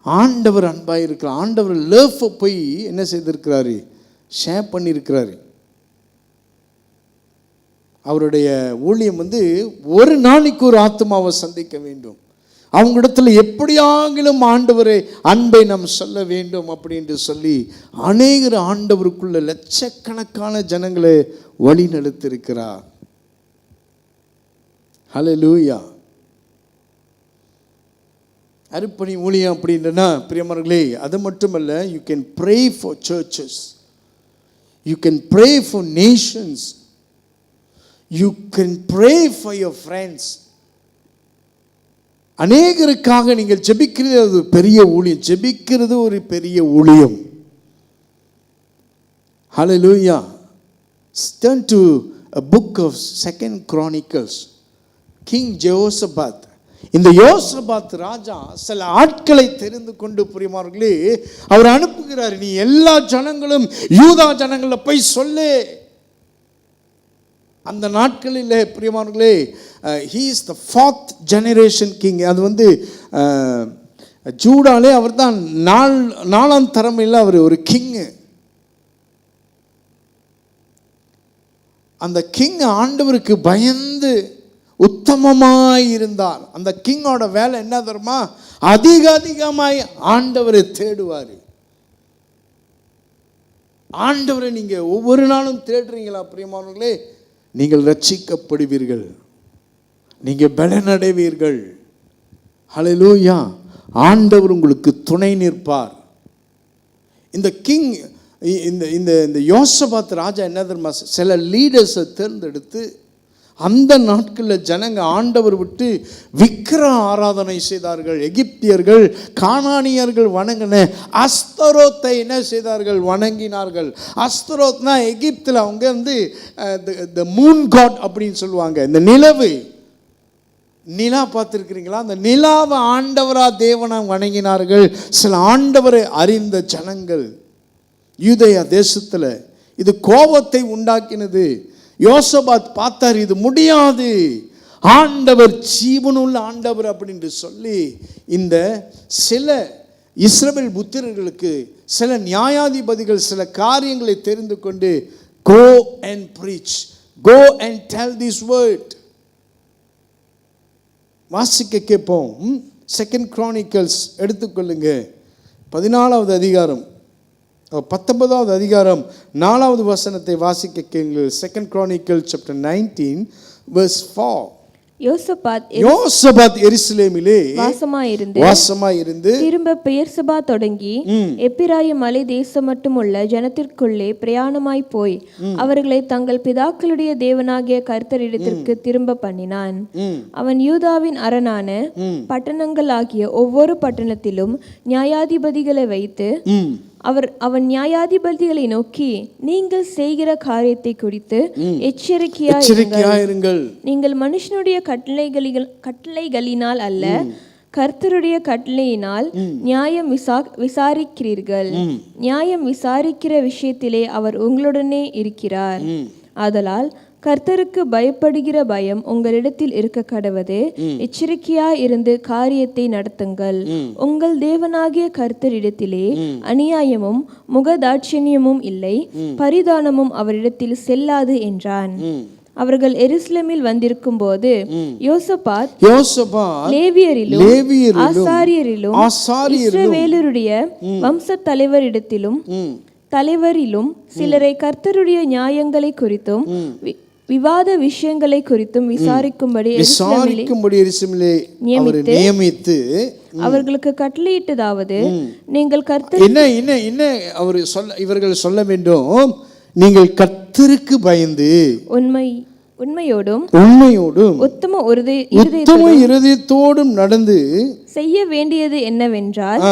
ஆண்டவர் அன்பாக இருக்கிறார். ஆண்டவர் லவ் போய் என்ன செய்திருக்கிறாரு, ஷேர் பண்ணியிருக்கிறாரு. அவருடைய ஊழியம் ஒரு நாளைக்கு ஒரு ஆத்மாவை சந்திக்க வேண்டும். அவங்களிடத்தில் எப்படியாகிலும் ஆண்டவரை அன்பை நாம் சொல்ல வேண்டும் அப்படின்ட்டு சொல்லி அநேகர் ஆண்டவருக்குள்ள லட்சக்கணக்கான ஜனங்களை வழி நடத்திருக்கிறார். ஹல்லேலூயா. அருப்பணி ஊழியம் அப்படின்றனா பிரியமானவர்களே, அது மட்டுமல்ல, you can pray for churches, you can pray for nations, you can pray for your friends. அநேகருக்காக நீங்கள் ஜெபிக்கிறது அது பெரிய ஊழியம். ஜெபிக்கிறது ஒரு பெரிய ஊழியம். ஹல்லேலூயா. Turn to a book of 2 Chronicles. King Jehoshaphat. இந்த யோசபாத் ராஜா சில ஆட்களை தெரிந்து கொண்டு பிரியமானவர்களே அவர் அனுப்புகிறார். நீ எல்லா ஜனங்களும் யூதா ஜனங்கள போய் சொல்லு. அந்த நாட்களில் பிரியமானவர்களே he is the 4th generation king. அது ஜூடாலே அவர் தான் 4ஆம் தலைமுறையில் அவர் ஒரு கிங்கு. அந்த கிங் ஆண்டவருக்கு பயந்து உத்தமமாய் இருந்தார். அந்த கிங்கோட வேலை என்ன தெரியுமா? அதிகமாய் ஆண்டவரை தேடுவார். ஆண்டவரை நீங்க ஒவ்வொரு நாளும் தேடுறீங்களா பிரியமானவர்களே, நீங்கள் ரட்சிக்கப்படுவீர்கள், நீங்க பலனடைவீர்கள். ஹல்லேலூயா. ஆண்டவர் உங்களுக்கு துணை நிற்பார். இந்த கிங் இந்த யோசபாத் ராஜா என்ன தெரியுமா, சில லீடர்ஸை தேர்ந்தெடுத்து அந்த நாட்களில் ஜனங்க ஆண்டவர் விட்டு விக்கிர ஆராதனை செய்தார்கள். எகிப்தியர்கள் கானானியர்கள் வணங்கின அஸ்தரோத்தை என்ன செய்தார்கள்? வணங்கினார்கள். அஸ்தரோத்னா எகிப்தில் அவங்க த மூன் காட் அப்படின்னு சொல்லுவாங்க. இந்த நிலா பார்த்துருக்கிறீங்களா? அந்த நிலாவை ஆண்டவரா தேவனா வணங்கினார்கள் சில ஆண்டவரை அறிந்த ஜனங்கள் யூதேயா தேசத்தில். இது கோபத்தை உண்டாக்கினது. யோசபாத் பார்த்தார், இது முடியாது, ஆண்டவர் ஜீவனுள்ள ஆண்டவர் அப்படின்னு சொல்லி இந்த சில இஸ்ரவேல் புத்திரர்களுக்கு சில நியாயாதிபதிகள் சில காரியங்களை தெரிந்து கொண்டு go and preach, go and tell this word. வாசிக்க கேட்போம். 2 Chronicles எடுத்துக்கொள்ளுங்க. 14வது அதிகாரம் 19வது அதிகாரம் 4வது வசனத்தை வாசிக்க கேளுங்கள். 2 Chronicles chapter 19 verse 4. யோசபாத் எருசலேமிலே வாசமாயிருந்து திரும்ப பெயர்சபா தொடங்கி எப்பிராயிம் மலை தேசம் மட்டும் உள்ள ஜனத்திற்குள்ளே பிரயாணமாய் போய் அவர்களை தங்கள் பிதாக்களுடைய தேவனாகிய கர்த்தரிடத்திற்கு திரும்ப பண்ணினான். அவன் யூதாவின் அரணான பட்டணங்கள் ஆகிய ஒவ்வொரு பட்டணத்திலும் நியாயாதிபதிகளை வைத்து அவன் நியாயாதிபதிகளை நோக்கி, நீங்கள் செய்கிற காரியத்தை குறித்து எச்சரிக்கையாயிருங்கள். நீங்கள் மனுஷனுடைய கட்டளைகளினால் அல்ல, கர்த்தருடைய கட்டளையினால் நியாயம் விசாரிக்கிறீர்கள். நியாயம் விசாரிக்கிற விஷயத்திலே அவர் உங்களுடனே இருக்கிறார். ஆதலால் கர்த்தருக்கு பயப்படுகிற பயம் உங்களிடத்தில் இருக்க கடவது. எச்சரிக்கையாய் இருந்து காரியத்தை நடத்துங்கள். உங்கள் தேவனாகிய கர்த்தரிடத்திலே அநியாயமும் முகதாட்சண்யமும் இல்லை, பரிதானமும் அவரிடத்தில் செல்லாது என்றான். அவர்கள் எருசலேமில் வந்திருக்கும் போது யோசபாத் லேவியரிலும் ஆசாரியரிலும் இஸ்ரவேலருடைய வம்ச தலைவரிலும் சிலரை கர்த்தருடைய நியாயங்களை குறித்தும் விவாத விஷயங்களை குறித்தும் விசாரிக்கும்படி நியமித்து அவர்களுக்கு கட்டளையிட்டதாவது, நீங்கள் கர்த்தர் என்ன இவர்கள் சொல்ல வேண்டும், நீங்கள் கர்த்தருக்கு பயந்து உண்மையோடும் உத்தம இருதயத்தோடும் நடந்து செய்ய வேண்டியது என்னவென்றால்,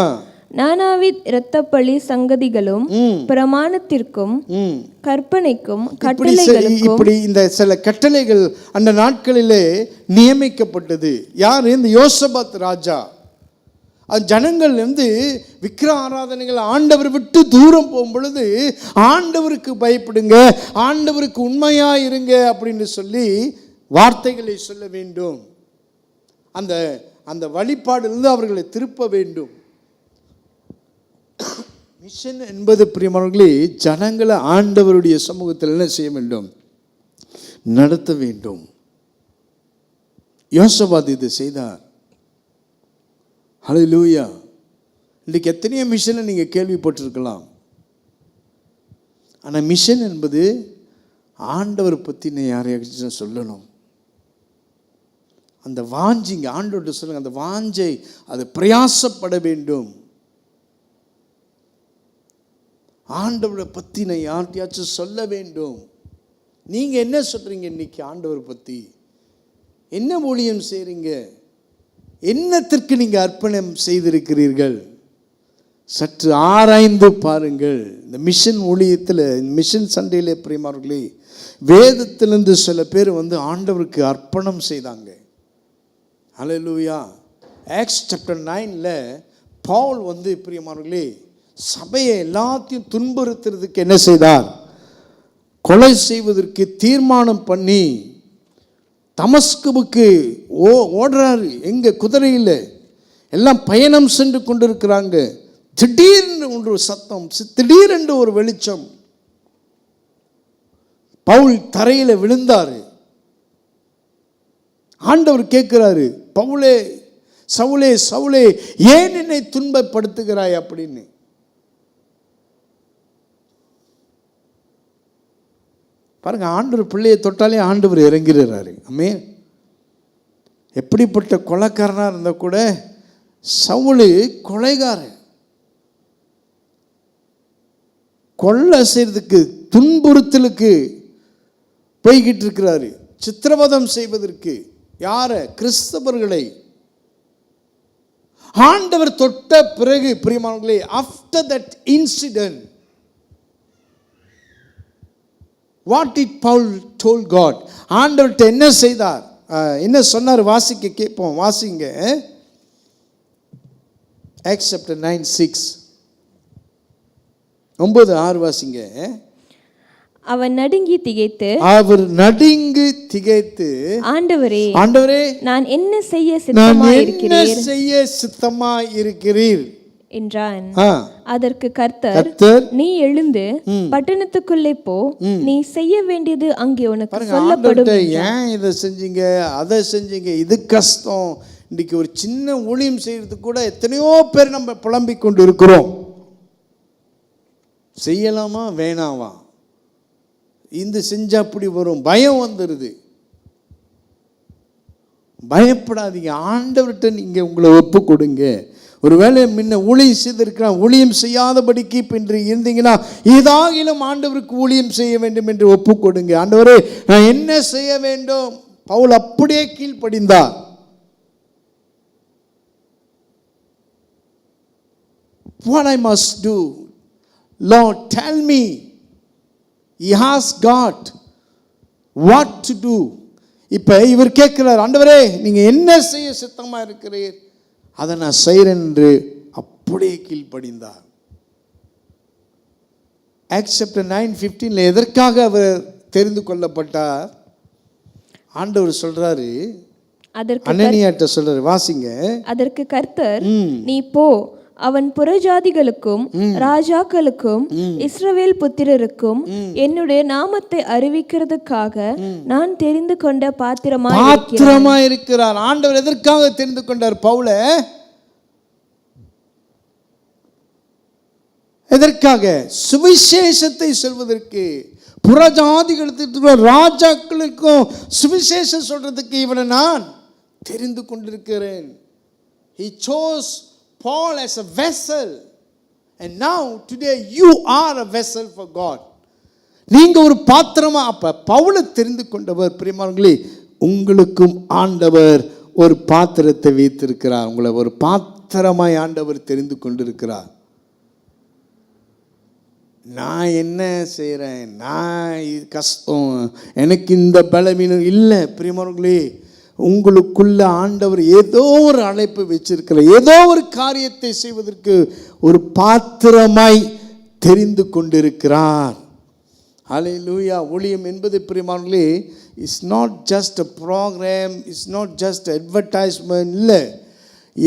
நானாவித் இரத்தப்பழி சங்கதிகளும் பிரமாணத்திற்கும் கற்பனைக்கும் கட்டளைகளுக்கும். இப்படி இந்த சில கட்டளைகள் அந்த நாட்களிலே நியமிக்கப்பட்டது. யார்? இந்த யோசபாத் ராஜா. ஜனங்கள் விக்கிர ஆராதனைகள் ஆண்டவர் விட்டு தூரம் போகும் பொழுது ஆண்டவருக்கு பயப்படுங்க, ஆண்டவருக்கு உண்மையா இருங்க அப்படின்னு சொல்லி வார்த்தைகளை சொல்ல வேண்டும். அந்த வழிபாடிலிருந்து அவர்களை திருப்ப வேண்டும். மிஷன் என்பது பிரியமானவர்களே, ஜனங்களை ஆண்டவருடைய சமூகத்தில் என்ன செய்ய வேண்டும்? நடத்த வேண்டும். யோசபாத் இது செய்தார். ஹல்லேலூயா. இன்றைக்கு எத்தனையோ மிஷனை நீங்கள் கேள்விப்பட்டிருக்கலாம். ஆனால் மிஷன் என்பது ஆண்டவர் பற்றி யாரையாச்சும் சொல்லணும். அந்த வாஞ்சிங்க ஆண்டவர்கிட்ட சொல்லுங்க, அந்த வாஞ்சை, அது பிரயாசப்பட வேண்டும். ஆண்டவரை பற்றி நான் யார்கிட்டயாச்சும் சொல்ல வேண்டும். நீங்கள் என்ன சொல்கிறீங்க இன்னைக்கு ஆண்டவரை பற்றி? என்ன ஊழியம் செய்கிறீங்க? என்னத்திற்கு நீங்கள் அர்ப்பணம் செய்திருக்கிறீர்கள்? சற்று ஆராய்ந்து பாருங்கள். இந்த மிஷன் ஊழியத்தில், மிஷன் சண்டையிலே பிரியமானவர்களே, வேதத்திலிருந்து சில பேர் ஆண்டவருக்கு அர்ப்பணம் செய்தாங்க. ஹல்லேலூயா. ஆக்ட்ஸ் சாப்டர் 9ல் பவுல் பிரியமானவர்களே சபையை எல்லாத்தையும் துன்புறுத்துறதுக்கு என்ன செய்தார்? கொலை செய்வதற்கு தீர்மானம் பண்ணி தமஸ்குவுக்கு ஓடுறாரு. எங்க குதிரையில் எல்லாம் பயணம் சென்று கொண்டிருக்கிறாங்க. திடீர்னு ஒரு சத்தம், திடீரென்று ஒரு வெளிச்சம். பவுல் தரையில் விழுந்தாரு. ஆண்டவர் கேட்கிறாரு, பவுலே, சவுலே, சவுலே, ஏன் என்னை துன்பப்படுத்துகிறாய் அப்படின்னு. பாருங்க, ஆண்டவர் பிள்ளையை தொட்டாலே ஆண்டவர் இறங்கிறாரு. ஆமென். எப்படிப்பட்ட கொலைக்காரனாக இருந்தால் கூட சவுலு கொலைகாரன். கொலை செய்யறதுக்கு, துன்புறுத்தலுக்கு போய்கிட்டு இருக்கிறாரு. சித்திரவதம் செய்வதற்கு யார? கிறிஸ்தவர்களை. ஆண்டவர் தொட்ட பிறகு பிரியமானவர்களே, after that incident, what did Paul told God? ஆண்டவர்கிட்ட என்ன செய்தார், என்ன சொன்னார்? வாசிக்க கேட்போம். வாசிங்க. ஆக்ட்ஸ் சாப்டர் 9:6, 9:6 வாசிங்க. அவன் நடுங்கி திகைத்து, அவர் நடுங்கி திகைத்து, ஆண்டவரே, ஆண்டவரே, நான் என்ன செய்ய சித்தமாய் இருக்கிறீர் என்றான். அதற்கு கர்த்தர், நீ எழுந்து பட்டணத்துக்குள்ளே போ, நீ செய்ய வேண்டியது அங்கே உனக்கு சொல்லப்படும். ஏன் இதை செஞ்சீங்க, அதை செஞ்சீங்க, இது கஷ்டம். இன்னைக்கு ஒரு சின்ன ஊழியம் செய்யறதுக்கு கூட எத்தனையோ பேர் நம்ம புலம்பிக் கொண்டு இருக்கிறோம். செய்யலாமா வேணாமா, இந்த செஞ்சா அப்படி வரும், பயம் வந்துடுது. பயப்படாதீங்க. ஆண்டவர்கிட்ட நீங்க உங்களை ஒப்பு கொடுங்க. ஒருவேளை முன்ன ஊழியம் செய்திருக்கிறான், ஊழியம் செய்யாதபடிக்கு இன்று இருந்தீங்கன்னா, இதாகிலும் ஆண்டவருக்கு ஊழியம் செய்ய வேண்டும் என்று ஒப்பு கொடுங்க. ஆண்டவரே, நான் என்ன செய்ய வேண்டும்? பவுல் அப்படியே கீழ்ப்படிந்தார். What I must do? Lord, tell me. He asked God what to do. இப்போ இவர் கேட்கிறார், ஆண்டவரே நீங்க என்ன செய்ய சித்தமா இருக்கிறீர், அதை நான் செய்கிறேன் என்று அப்படியே கீழ்ப்படிந்தார். ஆக்ட்ஸ் சாப்டர் 9:15 எதற்காக அவர் தெரிந்து கொள்ளப்பட்டார்? ஆண்டவர் சொல்றாரு, அனனியாட்ட சொல்றாரு, வாசிங்க. அதற்கு கர்த்தர், நீ போ, அவன் புறஜாதிகளுக்கும் ராஜாக்களுக்கும் இஸ்ரவேல் புத்திரருக்கும் என்னுடைய நாமத்தை அறிவிக்கிறதுக்காக நான் தெரிந்து கொண்ட பாத்திரமா இருக்கிறார். ஆண்டவர் எதற்காக தெரிந்து கொண்டார் பவுல? எதற்காக? சுவிசேஷத்தை சொல்வதற்கு, புறஜாதிகளுக்கு ராஜாக்களுக்கும் சுவிசேஷம் சொல்றதுக்கு இவனை நான் தெரிந்து கொண்டிருக்கிறேன். He chose Paul as a vessel, and now today you are a vessel for God. நீங்க ஒரு பாத்திரமா. அப்ப பவுலை தெரிந்து கொண்டவர் பிரியமானவர்களே, உங்களுக்கும் ஆண்டவர் ஒரு பாத்திரத்தை வைத்திருக்கிறார். உங்களை ஒரு பாத்திரமாய் ஆண்டவர் தெரிந்து கொண்டிருக்கிறார். நான் என்ன செய்கிறேன், நான் கஷ்டம், எனக்கு இந்த பலவீனம் இல்லை. பிரியமானவர்களே, உங்களுக்குள்ள ஆண்டவர் ஏதோ ஒரு அழைப்பு வச்சிருக்கிறார். ஏதோ ஒரு காரியத்தை செய்வதற்கு ஒரு பாத்திரமாய் தெரிந்து கொண்டிருக்கிறார். ஹல்லேலூயா. ஊழியம் என்பது பிரியமானவர்களே, it's not just a programme, it's not just advertisement. இல்லை,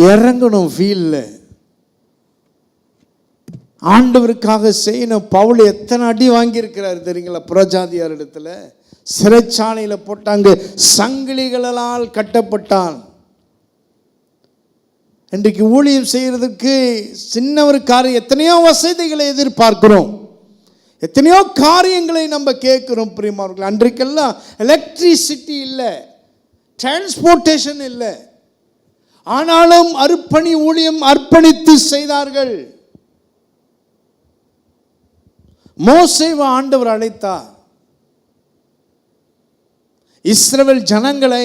இறங்கணும் ஃபீல்டில், ஆண்டவருக்காக செய்யணும். பவுல் எத்தனை அடி வாங்கியிருக்கிறார் தெரியுங்களா? புறஜாதியார் இடத்துல சிறைச்சாலையில் போட்டாங்க, சங்கிலிகளால் கட்டப்பட்டான். இன்றைக்கு ஊழியம் செய்யறதுக்கு சின்ன ஒரு காரியம், எத்தனையோ வசதிகளை எதிர்பார்க்கிறோம், எத்தனையோ காரியங்களை நம்ம கேட்கிறோம் பிரியமானவர்களே. அன்றைக்கெல்லாம் எலக்ட்ரிசிட்டி இல்லை, டிரான்ஸ்போர்ட்டேஷன் இல்லை. ஆனாலும் அர்ப்பணி ஊழியம் அர்ப்பணித்து செய்தார்கள். மோசேவை ஆண்டவர் அழைத்தார். இஸ்ரவேல் ஜனங்களை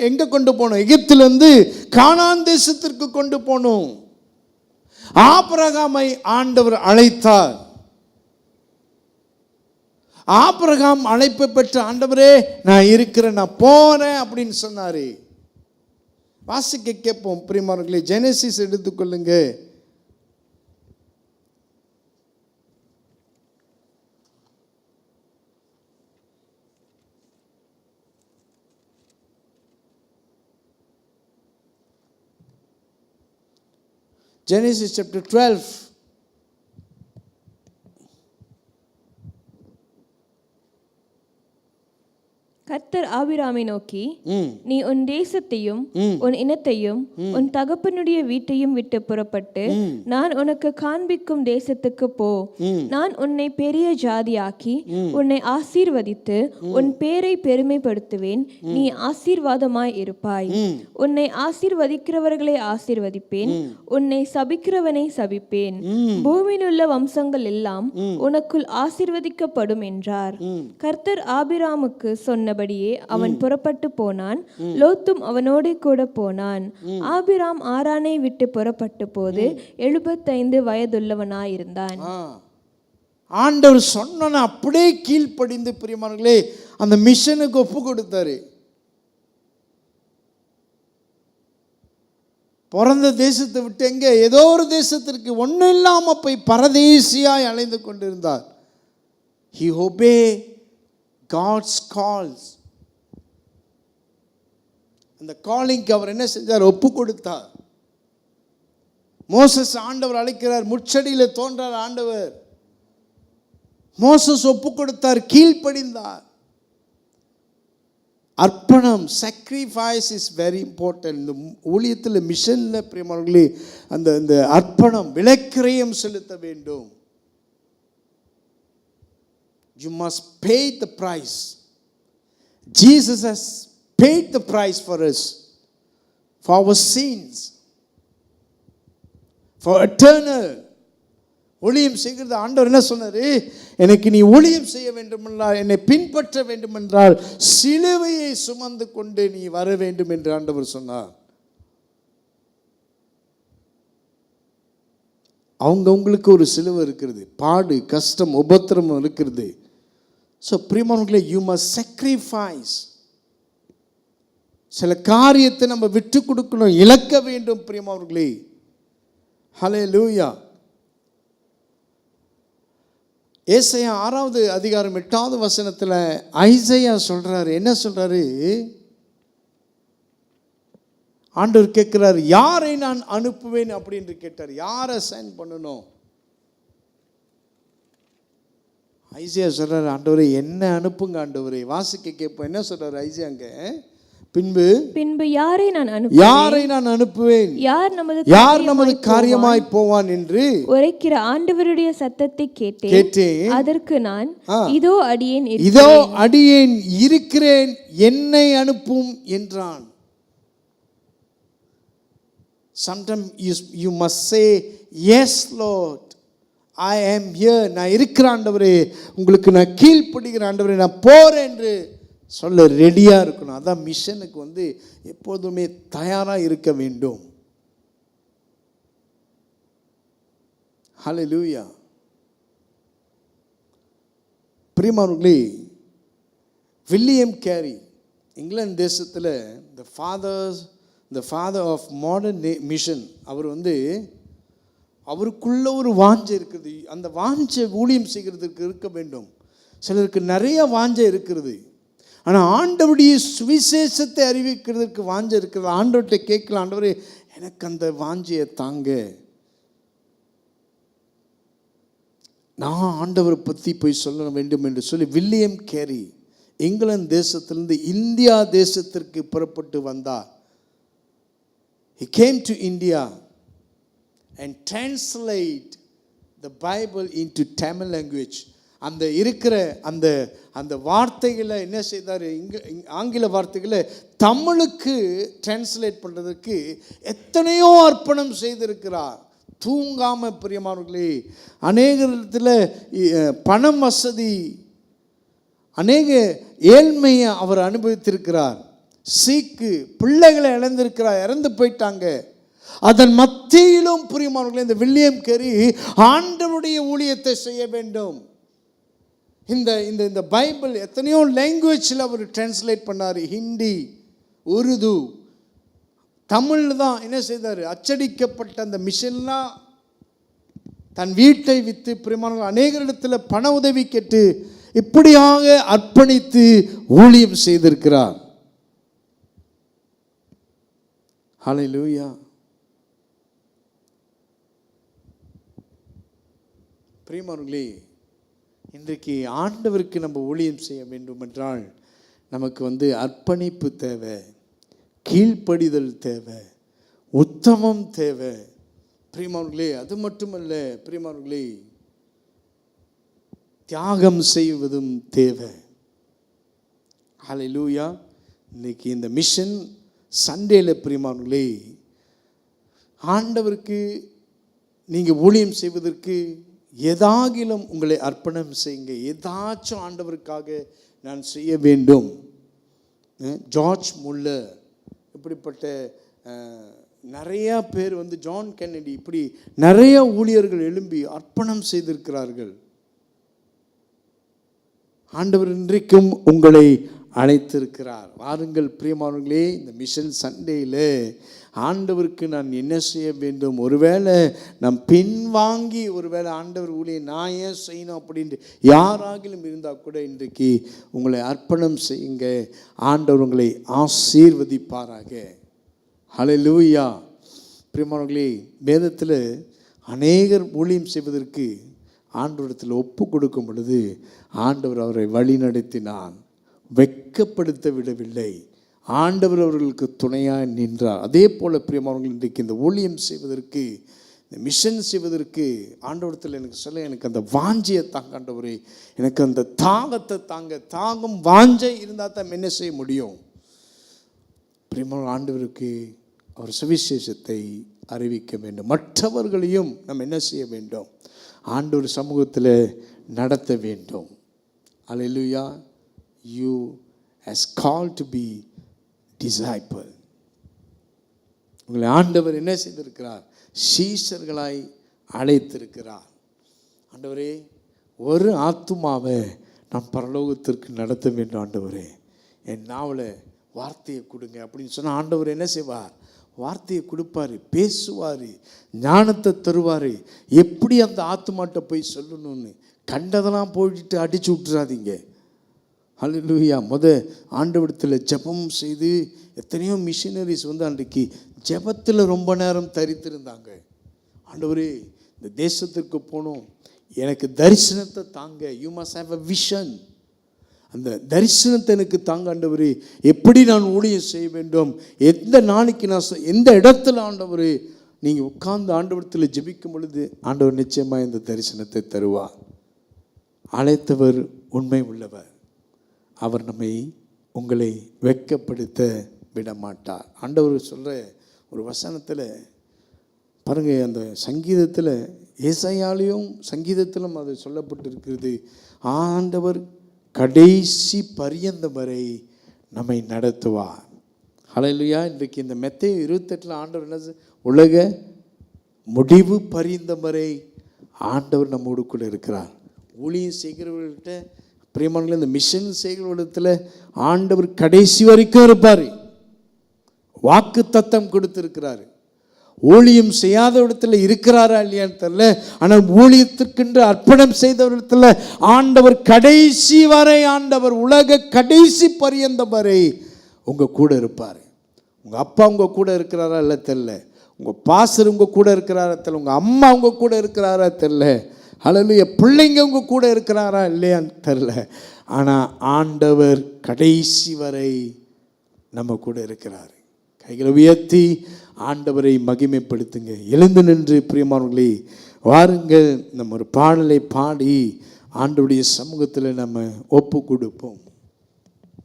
எங்க கொண்டு போனோம்? எகிப்திலிருந்து கானான் தேசத்திற்கு கொண்டு போனோம். ஆபிரகாமை ஆண்டவர் அழைத்தார். ஆபிரகாம் அழைப்பை பெற்ற ஆண்டவரே நான் இருக்கிறேன், நான் போறேன் அப்படின்னு சொன்னாரு. வாசிக்க கேட்போம் பிரியமானவர்களே. ஜெனசிஸ் எடுத்துக்கொள்ளுங்க. Genesis chapter 12. கர்த்தர் ஆபிராமை நோக்கி, நீ உன் தேசத்தையும் உன் இனத்தையும் உன் தகப்பனுடைய வீட்டையும் விட்டு புறப்பட்டு நான் உனக்கு காண்பிக்கும் தேசத்துக்கு போ. நான் உன்னை பெரிய ஜாதியாக்கி உன்னை ஆசீர்வதித்து உன் பேரை பெருமைப்படுத்துவேன். நீ ஆசீர்வாதமாய் இருப்பாய். உன்னை ஆசீர்வதிக்கிறவர்களை ஆசீர்வதிப்பேன், உன்னை சபிக்கிறவனை சபிப்பேன். பூமியில் உள்ள வம்சங்கள் எல்லாம் உனக்குள் ஆசீர்வதிக்கப்படும் என்றார். கர்த்தர் ஆபிராமுக்கு சொன்னபடியே அவன் புறப்பட்டு போனான். லோத்தும் அவனோடு கூட போனான். ஆபிராம் ஆரானை விட்டு புறப்பட்ட போது 75 வயதுள்ளவனாயிருந்தான். ஆண்டவர் சொன்ன அப்படியே கீழ்ப்படிந்து பிரியமானவர்களே அந்த மிஷனுக்கு ஒப்பு கொடுத்தாரு. பிறந்த தேசத்தை விட்டு எங்க ஏதோ ஒரு தேசத்திற்கு ஒன்றும் இல்லாம போய் பரதேசியாய் அலைந்து கொண்டிருந்தார். He obeyed God's calls. அந்த காலிங்க்கு அவர் என்ன செஞ்சார்? ஒப்பு கொடுத்தார். மோசஸ் ஆண்டவர் அழைக்கிறார், முச்சடியில தோன்றார் ஆண்டவர். மோசஸ் ஒப்பு கொடுத்தார், கீழ்ப்படிந்தார். அர்ப்பணம், sacrifice is very important. இந்த ஊழியத்தில் மிஷன்ல பிரியமானவர்களே அந்த அர்ப்பணம், விலைக்கிரயம் செலுத்த வேண்டும். You must pay the price. Jesus has paid the price for us, for our sins, for eternal. ஊழியம் செய்கிறது ஆண்டவர் என்ன சொன்னாரு? எனக்கு நீ ஊழியம் செய்ய வேண்டும் என்றால், என்னை பின்பற்ற வேண்டும் என்றால் சிலுவையை சுமந்து கொண்டு நீ வர வேண்டும் என்று ஆண்டவர் சொன்னார். அவங்களுக்கு ஒரு சிலுவை இருக்கிறது, பாடு, கஷ்டம், உபத்திரமும் இருக்கிறது. ஸோ பிரியமானவர்களே, யூ மஸ்ட் sacrifice. சில காரியத்தை நம்ம விட்டு கொடுக்கணும், இழக்க வேண்டும் பிரியமானவர்களே. ஹல்லேலூயா. ஏசாயா 6வது அதிகாரம் 8வது வசனத்தில் ஐசையா சொல்றாரு. என்ன சொல்றாரு? ஆண்டவர் கேட்கிறார், யாரை நான் அனுப்புவேன் அப்படின்னு கேட்டார். யாரை சைன் பண்ணணும்? ஐசியா சொல்றாரு, ஆண்டவரே என்ன அனுப்புங்க ஆண்டவரே. வாசிக்க கேட்போம். என்ன சொல்றாரு ஐசியாங்க? பின்பு யாரை நான் அனுப்புவேன், யார் நமது காரியமாய் போவான் என்று உரைக்கிற ஆண்டவருடைய சத்தத்தை கேட்டேன். அதற்கு நான், இதோ அடியேன் இருக்கிறேன், என்னை அனுப்பும் என்றான். Sometimes you must say, yes Lord, I am here. நான் இருக்கிற ஆண்டவரே, உங்களுக்கு நான் கீழ்ப்படுகிற ஆண்டவரே, நான் போறேன் என்று சொல்ல ரெடியா இருக்கணும். அதான் மிஷனுக்கு எப்போதுமே தயாரா இருக்க வேண்டும். ஹல்லேலூயா. பிரியமானவர்களே, வில்லியம் கேரி இங்கிலாந்து தேசத்தில் the father of modern mission, அவர் அவருக்குள்ள ஒரு வாஞ்சை இருக்குது. அந்த வாஞ்சை ஊழியம் செய்கிறதுக்கு இருக்க வேண்டும். சிலருக்கு நிறைய வாஞ்சை இருக்கிறது, ஆனால் ஆண்டவருடைய சுவிசேஷத்தை அறிவிக்கிறதுக்கு வாஞ்சை இருக்கிறது. ஆண்டவர்கிட்ட கேட்கலாம், ஆண்டவரே எனக்கு அந்த வாஞ்சையை தாங்க, நான் ஆண்டவரை பற்றி போய் சொல்ல வேண்டும் என்று சொல்லி வில்லியம் கேரி இங்கிலாந்து தேசத்திலிருந்து இந்தியா தேசத்திற்கு புறப்பட்டு வந்தார். He came to India and translate the Bible into Tamil language. அந்த இருக்கிற அந்த வார்த்தைகளை என்ன செய்தார்? ஆங்கில வார்த்தைகளை தமிழுக்கு டிரான்ஸ்லேட் பண்ணுறதுக்கு எத்தனையோ அர்ப்பணம் செய்திருக்கிறார். தூங்காம பிரியமானவர்களே, அநேக இடத்துல பணம் வசதி, அநேக ஏழ்மையை அவர் அனுபவித்திருக்கிறார். சீக்கு பிள்ளைகளை இழந்திருக்கிறார், இறந்து போயிட்டாங்க. அதன் மத்தியிலும் பிரியமானவர்களே, இந்த வில்லியம் கேரி ஆண்டவருடைய ஊழியத்தை செய்ய வேண்டும். இந்த இந்த பைபிள் எத்தனையோ லாங்குவேஜில் அவர் டிரான்ஸ்லேட் பண்ணார். ஹிந்தி, உருது, தமிழ் தான் என்ன செய்தார், அச்சடிக்கப்பட்ட அந்த மிஷன்லாம் தன் வீட்டை விற்று பிரியமானவர்கள் அநேக இடத்துல பண உதவி கேட்டு இப்படியாக அர்ப்பணித்து ஊழியம் செய்திருக்கிறார். ஹல்லேலூயா. பிரியமானவர்களே, இன்றைக்கு ஆண்டவருக்கு நம்ம ஊழியம் செய்ய வேண்டும் என்றால் நமக்கு அர்ப்பணிப்பு தேவை, கீழ்ப்படிதல் தேவை, உத்தமம் தேவை. பிரியமானவர்களே, அது மட்டுமல்ல பிரியமானவர்களே, தியாகம் செய்வதும் தேவை. ஹல்லேலூயா. இன்னைக்கு இந்த மிஷன் சண்டேல பிரியமானவர்களே, ஆண்டவருக்கு நீங்கள் ஊழியம் செய்வதற்கு ஏதாகிலும் உங்களை அர்ப்பணம் செய்யுங்க. ஏதாச்சும் ஆண்டவருக்காக நான் செய்ய வேண்டும். ஜார்ஜ் முல்லர், இப்படிப்பட்ட நிறையா பேர் ஜான் கென்னடி, இப்படி நிறைய ஊழியர்கள் எழும்பி அர்ப்பணம் செய்திருக்கிறார்கள். ஆண்டவர் இன்றைக்கும் உங்களை அழைத்திருக்கிறார். வாருங்கள் பிரியமானவர்களே, இந்த மிஷன் சண்டேயில் ஆண்டவருக்கு நான் என்ன செய்ய வேண்டும், ஒருவேளை நாம் பின்வாங்கி ஒருவேளை ஆண்டவர் ஊழியம் நான் ஏன் செய்யணும் அப்படின்ட்டு யாராகிலும் இருந்தால் கூட இன்றைக்கு உங்களை அர்ப்பணம் செய்யுங்க. ஆண்டவர் உங்களை ஆசீர்வதிப்பாராக. ஹல்லேலூயா. பிரியமானவர்களே, வேதத்தில் அநேகர் ஊழியம் செய்வதற்கு ஆண்டவரிடத்தில் ஒப்பு கொடுக்கும் பொழுது ஆண்டவர் அவரை வழி நடத்தினான், வெட்கப்படுத்த விடவில்லை. ஆண்டவர் அவர்களுக்கு துணையாக நின்றார். அதே போல் பிரியமானவர்கள், இன்றைக்கு இந்த ஊழியம் செய்வதற்கு, இந்த மிஷன் செய்வதற்கு ஆண்டவரத்தில் எனக்கு அந்த வாஞ்சியை தாங்க ஆண்டவரே, எனக்கு அந்த தாகத்தை தாங்க. தாகம் வாஞ்சை இருந்தால் தான் என்ன செய்ய முடியும். பிரியமான ஆண்டவருக்கு அவர் சுவிசேஷத்தை அறிவிக்க வேண்டும். மற்றவர்களையும் நம்ம என்ன செய்ய வேண்டும், ஆண்டவர் சமூகத்தில் நடத்த வேண்டும். அல்லேலூயா. You as called to be disciple. உங்களை ஆண்டவர் என்ன செய்திருக்கிறார், சீஷர்களாய் அழைத்திருக்கிறார். ஆண்டவரே, ஒரு ஆத்துமாவை நான் பரலோகத்திற்கு நடத்த வேண்டும். ஆண்டவரே, என் நாவல வார்த்தையை கொடுங்க அப்படின்னு சொன்னால் ஆண்டவர் என்ன செய்வார், வார்த்தையை கொடுப்பார், பேசுவார், ஞானத்தை தருவார். எப்படி அந்த ஆத்துமாட்ட போய் சொல்லணும்னு கண்டதெல்லாம் போயிட்டு அடிச்சு விட்டுறாதீங்க. ஹல்லேலூயா. ஆண்டவரிடத்தில் ஜெபம் செய்து எத்தனையோ மிஷினரிஸ் அன்றைக்கு ஜெபத்தில் ரொம்ப நேரம் தரித்திருந்தாங்க. ஆண்டவரே, இந்த தேசத்திற்கு போகணும், எனக்கு தரிசனத்தை தாங்க. You must have a vision. அந்த தரிசனத்தை எனக்கு தாங்க ஆண்டவரே. எப்படி நான் ஊழியம் செய்ய வேண்டும், எந்த நாளைக்கு நான் எந்த இடத்துல ஆண்டவரே நீங்கள் உட்கார்ந்து ஆண்டவரத்தில் ஜெபிக்கும் பொழுது ஆண்டவர் நிச்சயமாக இந்த தரிசனத்தை தருவார். அழைத்தவர் உண்மை உள்ளவர். அவர் உங்களை வெட்கப்படுத்த விட மாட்டார். ஆண்டவர் சொல்கிற ஒரு வசனத்தில் பாருங்கள், அந்த சங்கீதத்தில் ஏசாயாலையும் சங்கீதத்திலும் அது சொல்லப்பட்டிருக்கிறது. ஆண்டவர் கடைசி பரியந்தம் வரை நம்மை நடத்துவார். ஹல்லேலூயா. இன்றைக்கு இந்த மத்தேயு 28 ஆண்டவர் என்ன, உலக முடிவு பரியந்தம் வரை ஆண்டவர் நம்மோடு கூட இருக்கிறார். ஊழியம் செய்கிறவர்கள்ட்ட பிரியமானவர்களே, இந்த மிஷன் செய்கிறவர்களிடத்தில் ஆண்டவர் கடைசி வரைக்கும் இருப்பார். வாக்கு தத்தம் கொடுத்திருக்கிறார். ஊழியம் செய்யாத இடத்துல இருக்கிறாரா இல்லையான்னு தெரியல, ஆனால் ஊழியத்திற்கென்று அர்ப்பணம் செய்தவரிடத்தில் ஆண்டவர் கடைசி வரை, ஆண்டவர் உலக கடைசி பரியந்தம் வரை உங்கள் கூட இருப்பார். உங்கள் அப்பா உங்கள் கூட இருக்கிறாரா இல்லை தெரியல, உங்கள் பாஸ்டர் உங்கள் கூட இருக்கிறாரா தெரியல, உங்கள் அம்மா உங்கள் கூட இருக்கிறாரா தெரியல, ஹல்லேலூயா, பிள்ளைங்க உங்கள் கூட இருக்கிறாரா இல்லையான்னு தெரியல, ஆனால் ஆண்டவர் கடைசி வரை நம்ம கூட இருக்கிறார். கைகளை உயர்த்தி ஆண்டவரை மகிமைப்படுத்துங்க. எழுந்து நின்று பிரியமானவர்களே, வாருங்கள் நம்ம ஒரு பாடலை பாடி ஆண்டவருடைய சமூகத்தில் நம்ம ஒப்பு கொடுப்போம்.